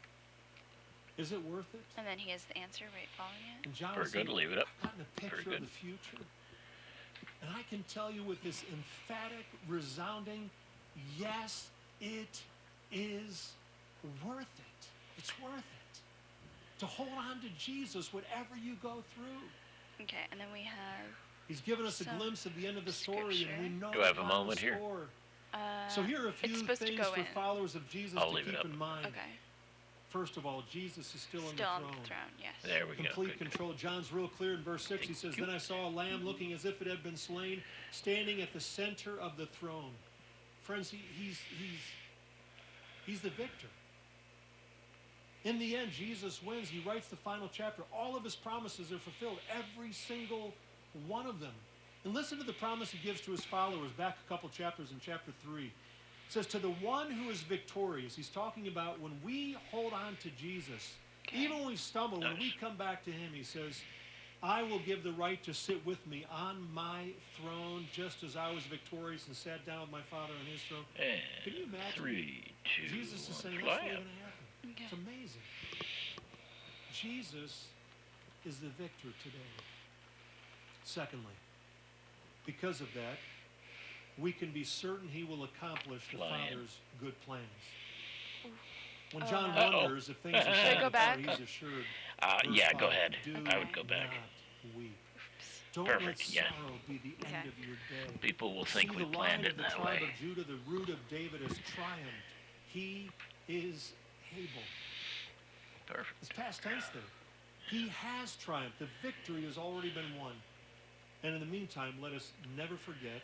is it worth it? And then he has the answer right following it. And John Very was good. saying, Leave it up. I've gotten a Very picture good. of the future, and I can tell you with this emphatic, resounding yes, it is worth it. It's worth it to hold on to Jesus whatever you go through. Okay, and then we have. He's given us a some glimpse of the end of the story, and we know Do I have a the final moment here? score. Uh, So here are a it's few supposed to things go for in. followers of Jesus I'll to leave it keep up. in mind. Okay. First of all, Jesus is still, Still on on the the throne, yes. There we go. Complete Good. control. John's real clear in verse 6. He says, "Then I saw a lamb looking as if it had been slain, standing at the center of the throne." Friends, he's the victor. In the end, Jesus wins. He writes the final chapter. All of his promises are fulfilled, every single one of them. And listen to the promise he gives to his followers back a couple chapters in chapter 3. It says, "To the one who is victorious," he's talking about when we hold on to Jesus, even when we stumble, when we come back to him, he says, "I will give the right to sit with me on my throne, just as I was victorious and sat down with my Father on his throne." And Can you imagine? 3, 2, Jesus is 1, saying that's fly really up. going to happen. Okay. It's amazing. Jesus is the victor today. Secondly, because of that, we can be certain he will accomplish the Fly in. Father's good plans. When John Uh-oh. wonders if things are Should I falling go apart, back? he's assured. Yeah, "Verse go 5, ahead. do I would go back. not weep. Don't Perfect, let yeah. sorrow be the end Okay. of your day. People will See, think we the planned Lion it of the that tribe way. of Judah, the root of David, has triumphed. He is able." Perfect. It's past tense there. He has triumphed. The victory has already been won. And in the meantime, let us never forget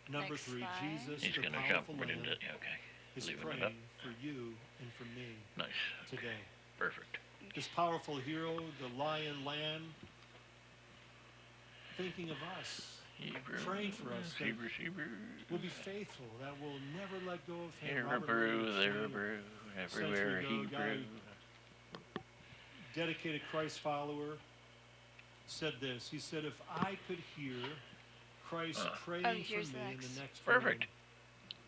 number Next 3, slide. Jesus, He's the going to jump powerful right Lamb, into it. Yeah, okay. is Leaving praying it up. for you and for me Nice. today. Perfect. This powerful hero, the lion lamb, thinking of us, Hebrew. praying for us, that Hebrew. we'll be faithful, that we'll never let go of him. Here a Robert brew, Lee, there a brew, everywhere century ago, guy Hebrew. who dedicated Christ follower, said this. He said, if I could hear Christ praying for here's me the in the next Perfect. room,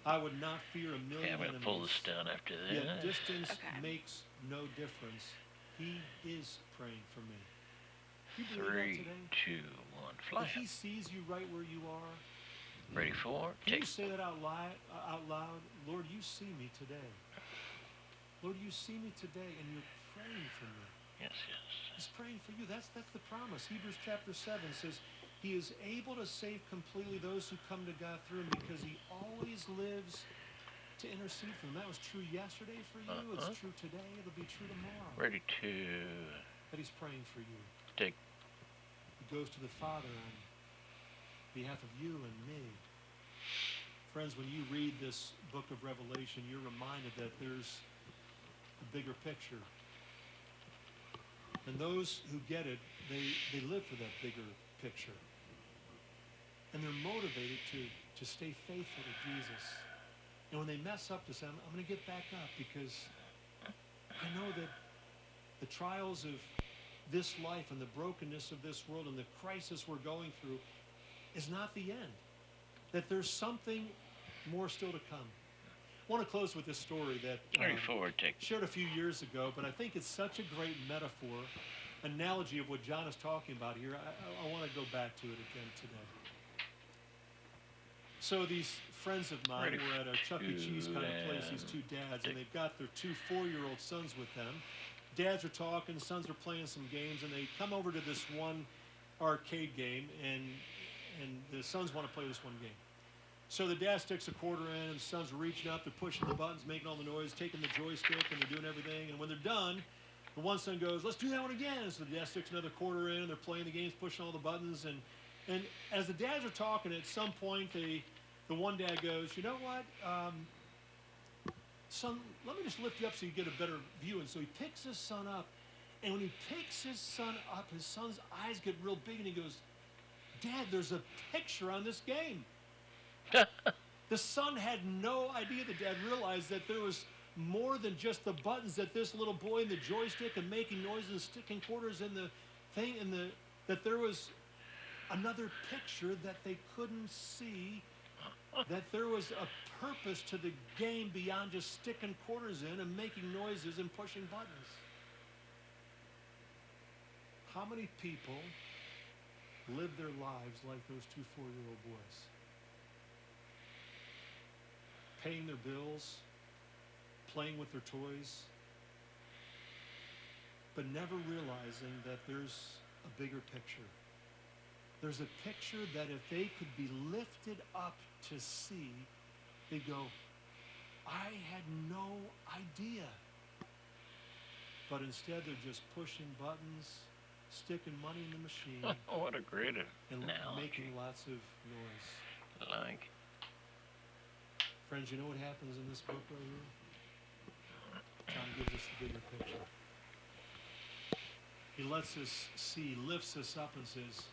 I would not fear a million Okay, I'm gonna pull this down after Yet that. distance Okay. makes no difference. He is praying for me. You believe that 3, today? 2, 1, That fly. he sees you right where you are. Ready for Can you take. say that out loud? Lord, you see me today. Lord, you see me today, and you're praying for me. Yes, yes. He's praying for you. That's the promise. Hebrews chapter 7 says, he is able to save completely those who come to God through him because he always lives to intercede for them. That was true yesterday for you. It's true today. It'll be true tomorrow. Ready to That he's praying for you. take. He goes to the Father on behalf of you and me. Friends, when you read this book of Revelation, you're reminded that there's a bigger picture. And those who get it, they live for that bigger picture. And they're motivated to stay faithful to Jesus. And when they mess up, to say, I'm going to get back up because I know that the trials of this life and the brokenness of this world and the crisis we're going through is not the end. That there's something more still to come. I want to close with this story that Ready for take. shared a few years ago, but I think it's such a great metaphor, analogy of what John is talking about here. I want to go back to it again today. So these friends of mine Ready were at a Chuck E. Cheese kind of place, these and two dads, and they've got their 2 4-year-old sons with them. Dads are talking, sons are playing some games, and they come over to this one arcade game, and the sons want to play this one game. So the dad sticks a quarter in, and the sons are reaching up, they're pushing the buttons, making all the noise, taking the joystick, and they're doing everything. And when they're done, the one son goes, let's do that one again. So the dad sticks another quarter in, and they're playing the games, pushing all the buttons. And as the dads are talking, at some point, the one dad goes, you know what, son, let me just lift you up so you get a better view. And so he picks his son up, and when he picks his son up, his son's eyes get real big, and he goes, Dad, there's a picture on this game. The son had no idea. The dad realized that there was more than just the buttons, that this little boy and the joystick and making noises and sticking quarters in the thing, and that there was another picture that they couldn't see, that there was a purpose to the game beyond just sticking quarters in and making noises and pushing buttons. How many people live their lives like those 2 4-year-old boys? Paying their bills, playing with their toys, but never realizing that there's a bigger picture. There's a picture that if they could be lifted up to see, they'd go, I had no idea. But instead they're just pushing buttons, sticking money in the machine, What a great and analogy. making lots of noise. I like. Friends, you know what happens in this book right here? John gives us the bigger picture. He lets us see, lifts us up and says,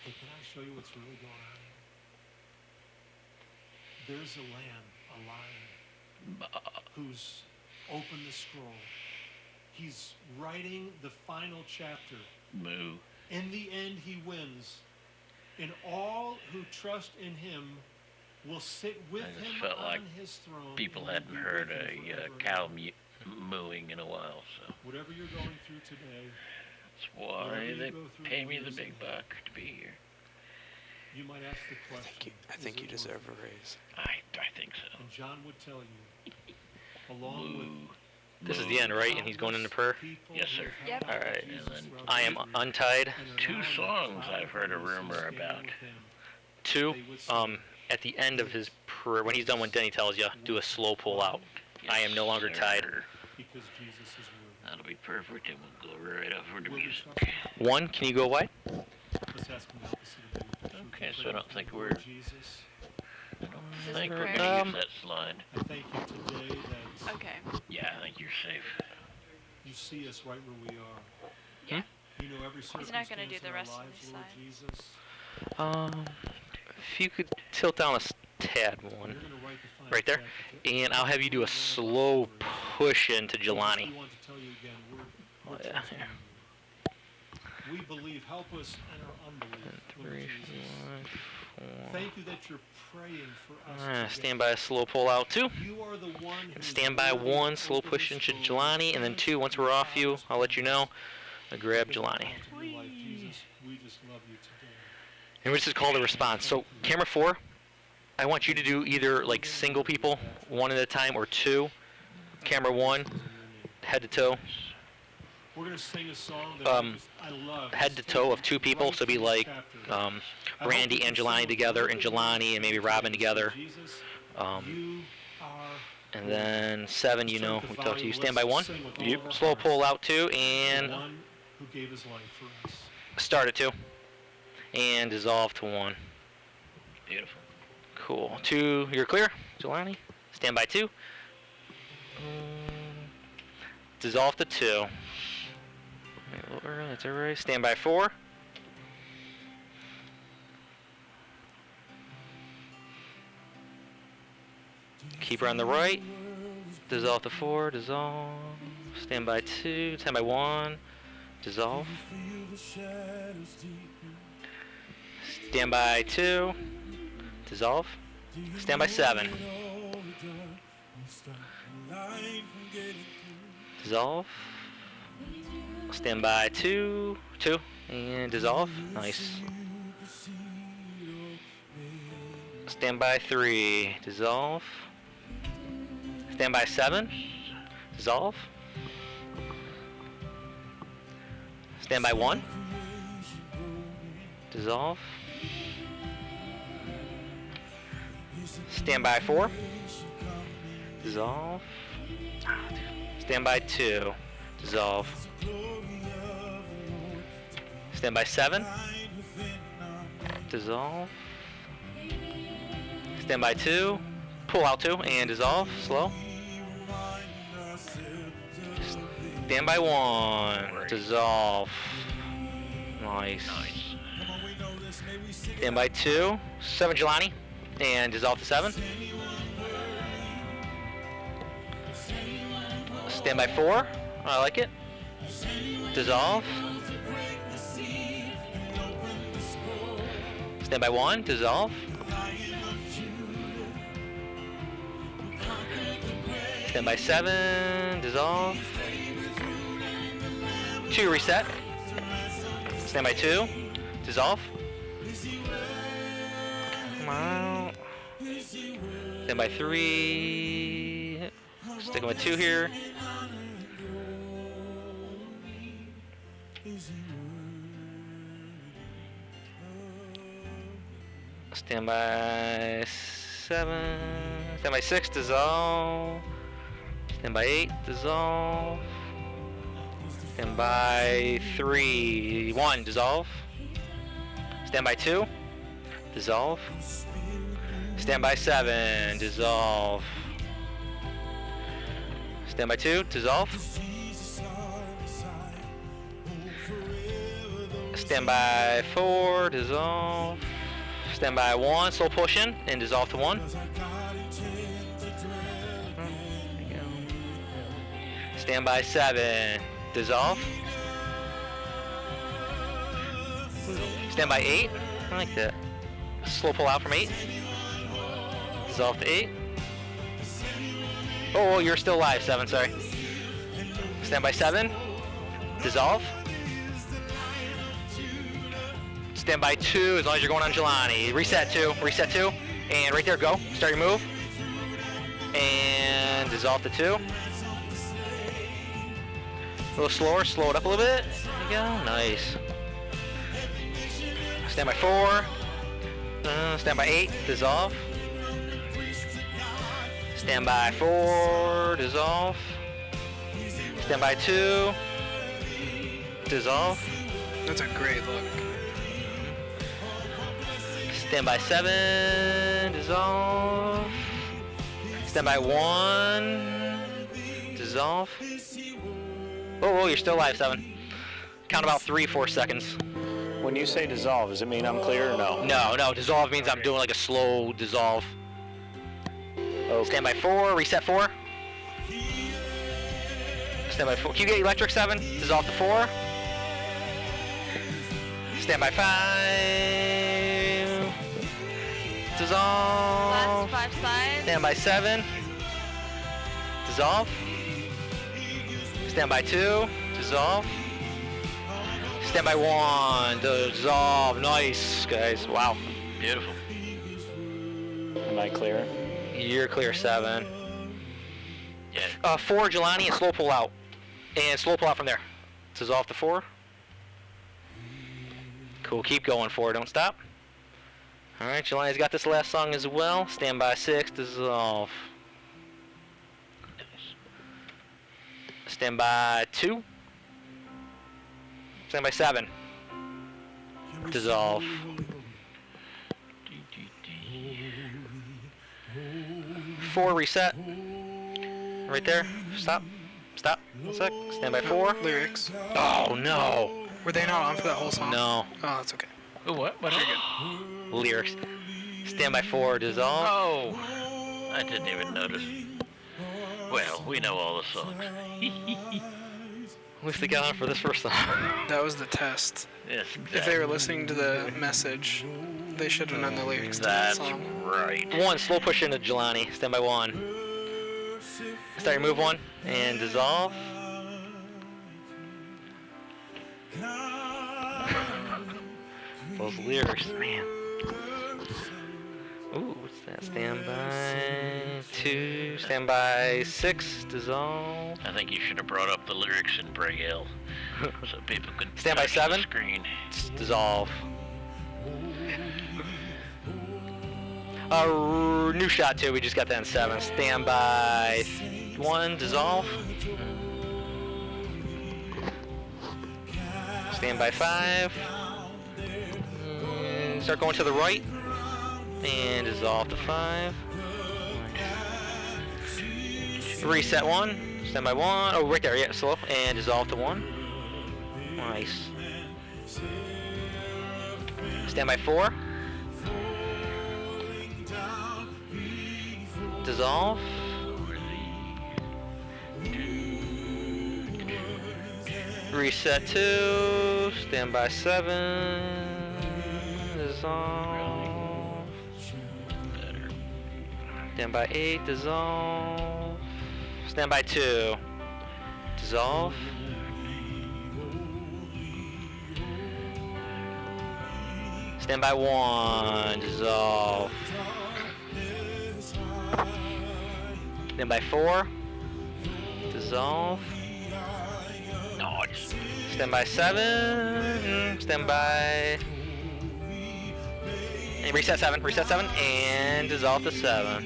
hey, can I show you what's really going on here? There's a lion who's opened the scroll. He's writing the final chapter. Moo. In the end, he wins. And all who trust in him will sit with I just him felt on like his throne. people and will hadn't be heard with him a forever and cow ever. mooing in a while, so Whatever you're going through today, that's why Whatever they you go through pay me the years big ahead. buck to be here. you might ask the question. I think is you it deserve worth a it? raise. I think so. And John would tell you, along with This is the end, right? And he's going into prayer? people Yes, who sir. have Yep. followed All right. Jesus And then throughout I am history untied. and are 2 now in the songs cloud I've heard a of witnesses rumor standing about. with him. 2, They would say, at the end of his prayer, when he's done what Denny tells you, do a slow pull out. I am no longer Yes, tied. sir. because Jesus is worthy. That'll be perfect, and we'll go right over to Will we music. trust him? 1, can you go wide? Let's ask him to help us in the bigger picture. Okay, Pray so I don't with think me, we're- Lord Jesus, I think we're Prayer. gonna use that slide. I thank you today that Okay. Yeah, I think you're safe. you see us right where we are. Yeah. You know every He's circumstance not gonna do in the our rest of lives, this Lord side. Jesus. If you could tilt down a tad one, You're gonna write the final right there, check. and I'll have you do a slow push into Jelani. We want to tell you again, we're Oh, yeah, trusting here. in you. We believe. Help us in our unbelief, Lord 3, Jesus. 4. Thank you that you're praying for us. today. Stand by a slow pull out 2. You are the one who And is stand by worthy 1, of slow open push into exposure. Jelani, and then 2, once we're off you, I'll let you know. I grab Jelani. Your life, Jesus. We just love you today. And this is called a response. So camera 4, I want you to do either like single people, 1 at a time, or 2. Camera 1, head to toe. We're gonna sing a song that I love. Head to toe of 2 people, so be like Brandy and Jelani together, and Jelani and maybe Robin together. And then 7, you know, we talked to you. Stand by 1. Yep. Slow pull out 2, and One who gave his life for us. start at 2. And dissolve to 1. Beautiful. Cool. 2, you're clear, Jelani. Stand by 2. Dissolve to 2. A little early, that's alright. Stand by 4. Keep her on the right. Dissolve to 4. Dissolve. Stand by 2. Stand by 1. Dissolve. Stand by 2. Dissolve. Stand by 7. Dissolve. Stand by 2. 2. And dissolve. Nice. Stand by 3. Dissolve. Stand by 7. Dissolve. Stand by 1. Dissolve. Stand by 4. Dissolve. Stand by 2. Dissolve. Stand by 7. Dissolve. Stand by 2. Pull out 2 and dissolve. Slow. Stand by 1. Dissolve. Nice. Stand by 2. 7 Jelani. And dissolve to 7. Stand by 4. I like it. Dissolve. Stand by 1. Dissolve. Stand by 7. Dissolve. 2. Reset. Stand by 2. Dissolve. Come out. Stand by 3. Sticking with 2 here. Stand by 7. Stand by 6. Dissolve. Stand by 8. Dissolve. Stand by 3. 1. Dissolve. Stand by 2. Dissolve. Stand by 7. Dissolve. Stand by 2. Dissolve. Stand by 4. Dissolve. Stand by 1. Slow push in and dissolve to 1. Stand by 7. Dissolve. Stand by 8. I like that. Slow pull out from 8. Dissolve to 8. Oh, you're still alive, 7, sorry. Stand by 7. Dissolve. Stand by 2 as long as you're going on Jelani. Reset 2. Reset 2. And right there, go. Start your move. And dissolve to 2. A little slower. Slow it up a little bit. There you go. Nice. Stand by 4. Stand by 8. Dissolve. Stand by 4. Dissolve. Stand by 2. Dissolve. That's a great look. Stand by 7, dissolve. Stand by 1, dissolve. Oh, you're still alive, 7. Count about 3-4 seconds. When you say dissolve, does it mean I'm clear or no? No, dissolve means I'm doing like a slow dissolve. Okay. Stand by 4, reset 4. Stand by 4. Can you get electric 7? Dissolve to 4. Stand by 5. Dissolve. Last 5 sides. Stand by 7. Dissolve. Stand by 2. Dissolve. Stand by 1. Dissolve. Nice, guys. Wow. Beautiful. Am I clear? You're clear, 7. Yeah. 4, Jelani, and slow pull out. And slow pull out from there. Dissolve to 4. Cool, keep going, 4, don't stop. Alright, Jelani's got this last song as well. Stand by 6, dissolve. Stand by 2. Stand by 7. Dissolve. Four, reset. Right there. Stop. Stop. 1 sec. Stand by 4. Lyrics. Oh, no. Were they not on for that whole song? No. Oh, that's okay. Oh, what? What? Lyrics. Stand by 4, dissolve. Oh, I didn't even notice. Well, we know all the songs. At least they got on for this first song. That was the test. Yes, If they were listening to the message, they should have known the lyrics to that That's song. right. 1, slow push into Jelani. Stand by 1. Start your move 1 and dissolve. Those lyrics, man. Ooh, what's that? Stand by 2. Stand by 6. Dissolve. I think you should have brought up the lyrics in Braille so people could Stand by touch the 7. screen. Dissolve. New shot 2. We just got that in 7. Stand by 1. Dissolve. Stand by 5. Start going to the right. And dissolve to 5. Reset 1. Stand by 1. Oh, right there. Yeah, slow. And dissolve to 1. Nice. Stand by 4. Dissolve. Reset 2. Stand by 7. Dissolve. Stand by 8. Dissolve. Stand by 2. Dissolve. Stand by 1. Dissolve. Stand by 4. Dissolve. Nice. Stand by 7. Stand by. And reset 7. Reset 7. And dissolve to 7.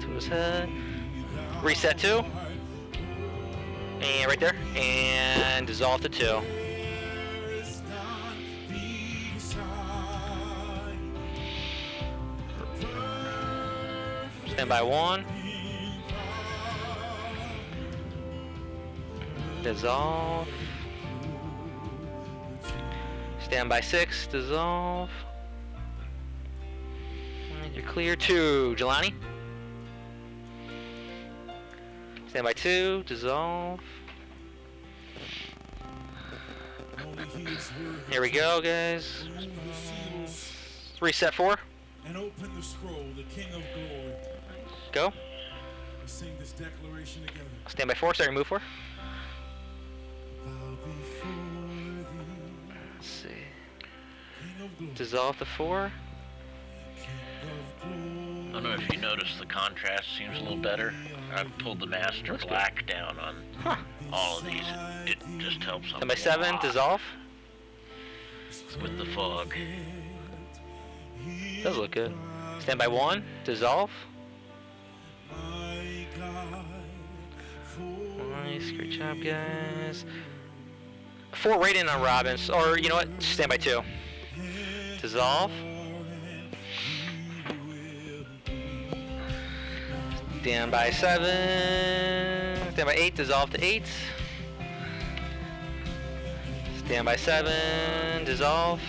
To his head. Reset 2. And right there. And dissolve to 2. Stand by 1. Dissolve. Stand by 6. Dissolve. And you're clear 2. Jelani. Stand by 2. Dissolve. Here we go, guys. Reset 4. And open the scroll, the King of Glory. Go. Let's sing this declaration together. Stand by 4. Start your move 4. Let's see. Dissolve to 4. I don't know if you noticed the contrast seems a little better. I've pulled the master black down on all of these. It just helps. Stand by 7. Dissolve. With the fog. Does look good. Stand by 1. Dissolve. Nice. Great job, guys. 4 right in on Robbins. Or, you know what? Stand by 2. Dissolve. Stand by 7. Stand by 8. Dissolve to 8. Stand by 7. Dissolve.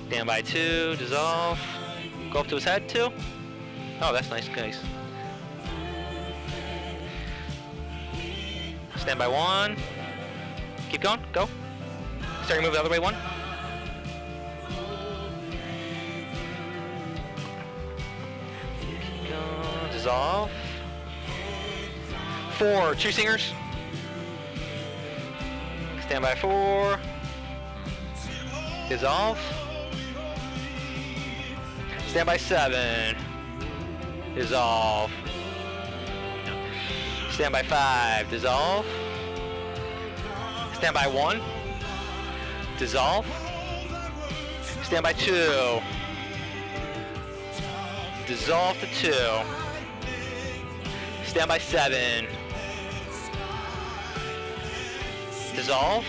Stand by 2. Dissolve. Go up to his head 2. Oh, that's nice, guys. Stand by 1. Keep going. Go. Start to move the other way. 1. Go. Dissolve. 4. 2 singers. Stand by 4. Dissolve. Stand by 7. Dissolve. Stand by 5. Dissolve. Stand by 1. Dissolve. Stand by 2. Dissolve to 2. Stand by 7. Dissolve.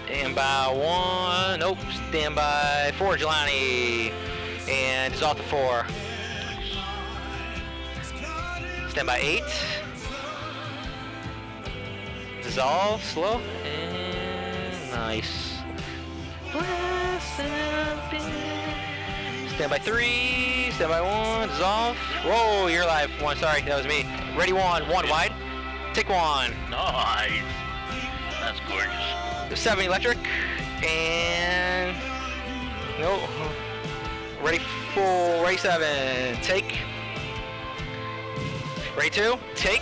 Stand by 1. Nope. Stand by 4, Jelani. And dissolve to 4. Stand by 8. Dissolve. Slow. And nice. Stand by 3. Stand by 1. Dissolve. Whoa, you're live. 1. Sorry, that was me. Ready 1. 1 wide. Take 1. Nice. That's gorgeous. 7 electric. And no. Ready 4. Ready 7. Take. Ready 2. Take.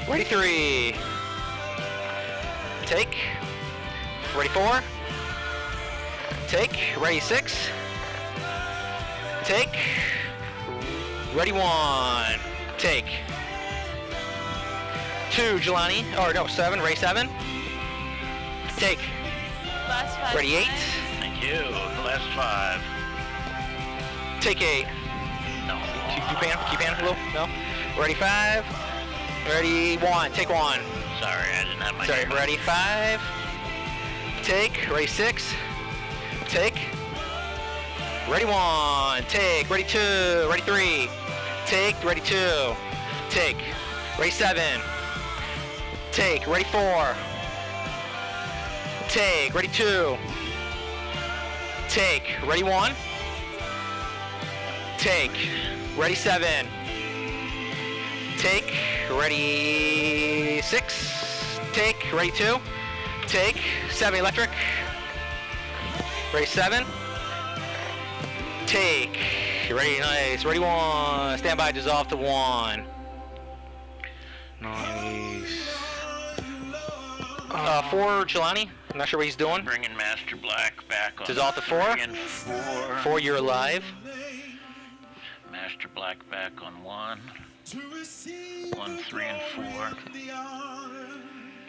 Ready 3. Take. Ready 4. Take. Ready 6. Take. Ready 1. Take. 2, Jelani. Or no, 7. Ready 7. Take. Last 5. Ready 8. Thank you. Last 5. Take 8. No. Keep hand. Hello. No. Ready 5. Ready 1. Take 1. Sorry, I didn't have my. Sorry. name. Ready 5. Take. Ready 6. Take. Ready 1. Take. Ready 2. Ready 3. Take. Ready 2. Take. Ready 7. Take. Ready 4. Take. Ready 2. Take. Ready 1. Take. Ready 7. Take. Ready 6. Take. Ready 2. Take. 7 electric. Ready 7. Take. Ready, nice. Ready 1. Stand by, dissolve to 1. Nice. 4, Jelani. I'm not sure what he's doing. Bringing Master Black back on. Dissolve to 4. 4, you're alive. Master Black back on 1. 1, 3, and 4.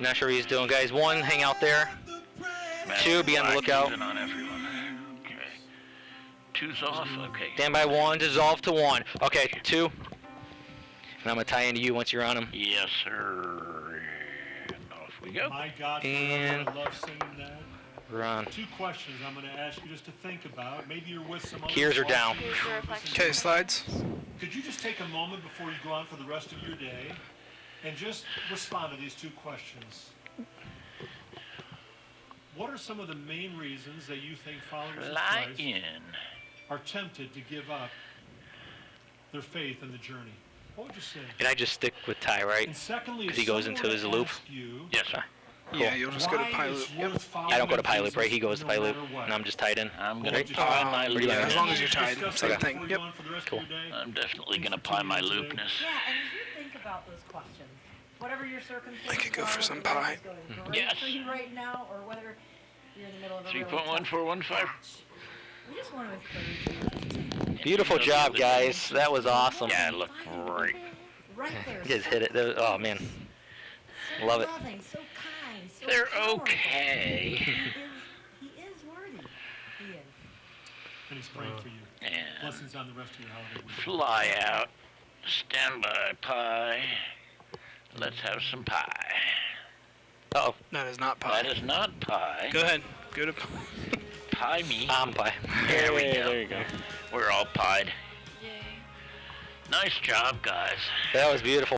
Not sure what he's doing, guys. 1, hang out there. Master 2, be on the Black lookout. using on everyone. Okay. 2's off. Okay. Stand by 1, dissolve to 1. Okay, 2. And I'm gonna tie into you once you're on him. Yes, sir. And off we go. My God, And I love saying that. we're on. 2 questions I'm going to ask you just to think about. Maybe you're with some other Gears are down. Okay, slides. Could you just take a moment before you go on for the rest of your day and just respond to these 2 questions? What are some of the main reasons that you think followers of Fly Christ in. are tempted to give up their faith in the journey? What would you say? And I just stick with Ty, right? And secondly, Because he goes into his loop. Yes, sir. Cool. Yeah, you'll just go to Pilot. Yep. I don't go to Pilot, right? He goes to Pilot, and I'm just tied in. I'm gonna Right? apply my What do you loopness. like? As long as you're tied. Same thing. Yep. Cool. I'm definitely gonna apply my loopness. Yeah, and as you think about those questions, whatever your circumstances I could go for are, some whether pie. it's going great Yes. for you right now, or whether you're in the middle of a really tough 3.1415. patch. We just want to encourage you. Beautiful job, guys. That was awesome. Yeah, it looked great. Right there. You just hit it. That was- oh, man. So Love it. loving, so kind, so They're powerful. okay. He is worthy. He is. And he's praying for you. And Blessings on the rest of your holiday week. fly out. Stand by, pie. Let's have some pie. Uh-oh. That is not pie. That is not pie. Go ahead. Go to Pie me. I'm pie. There we go. There you go. We're all pied. Yay. Nice job, guys. That was beautiful.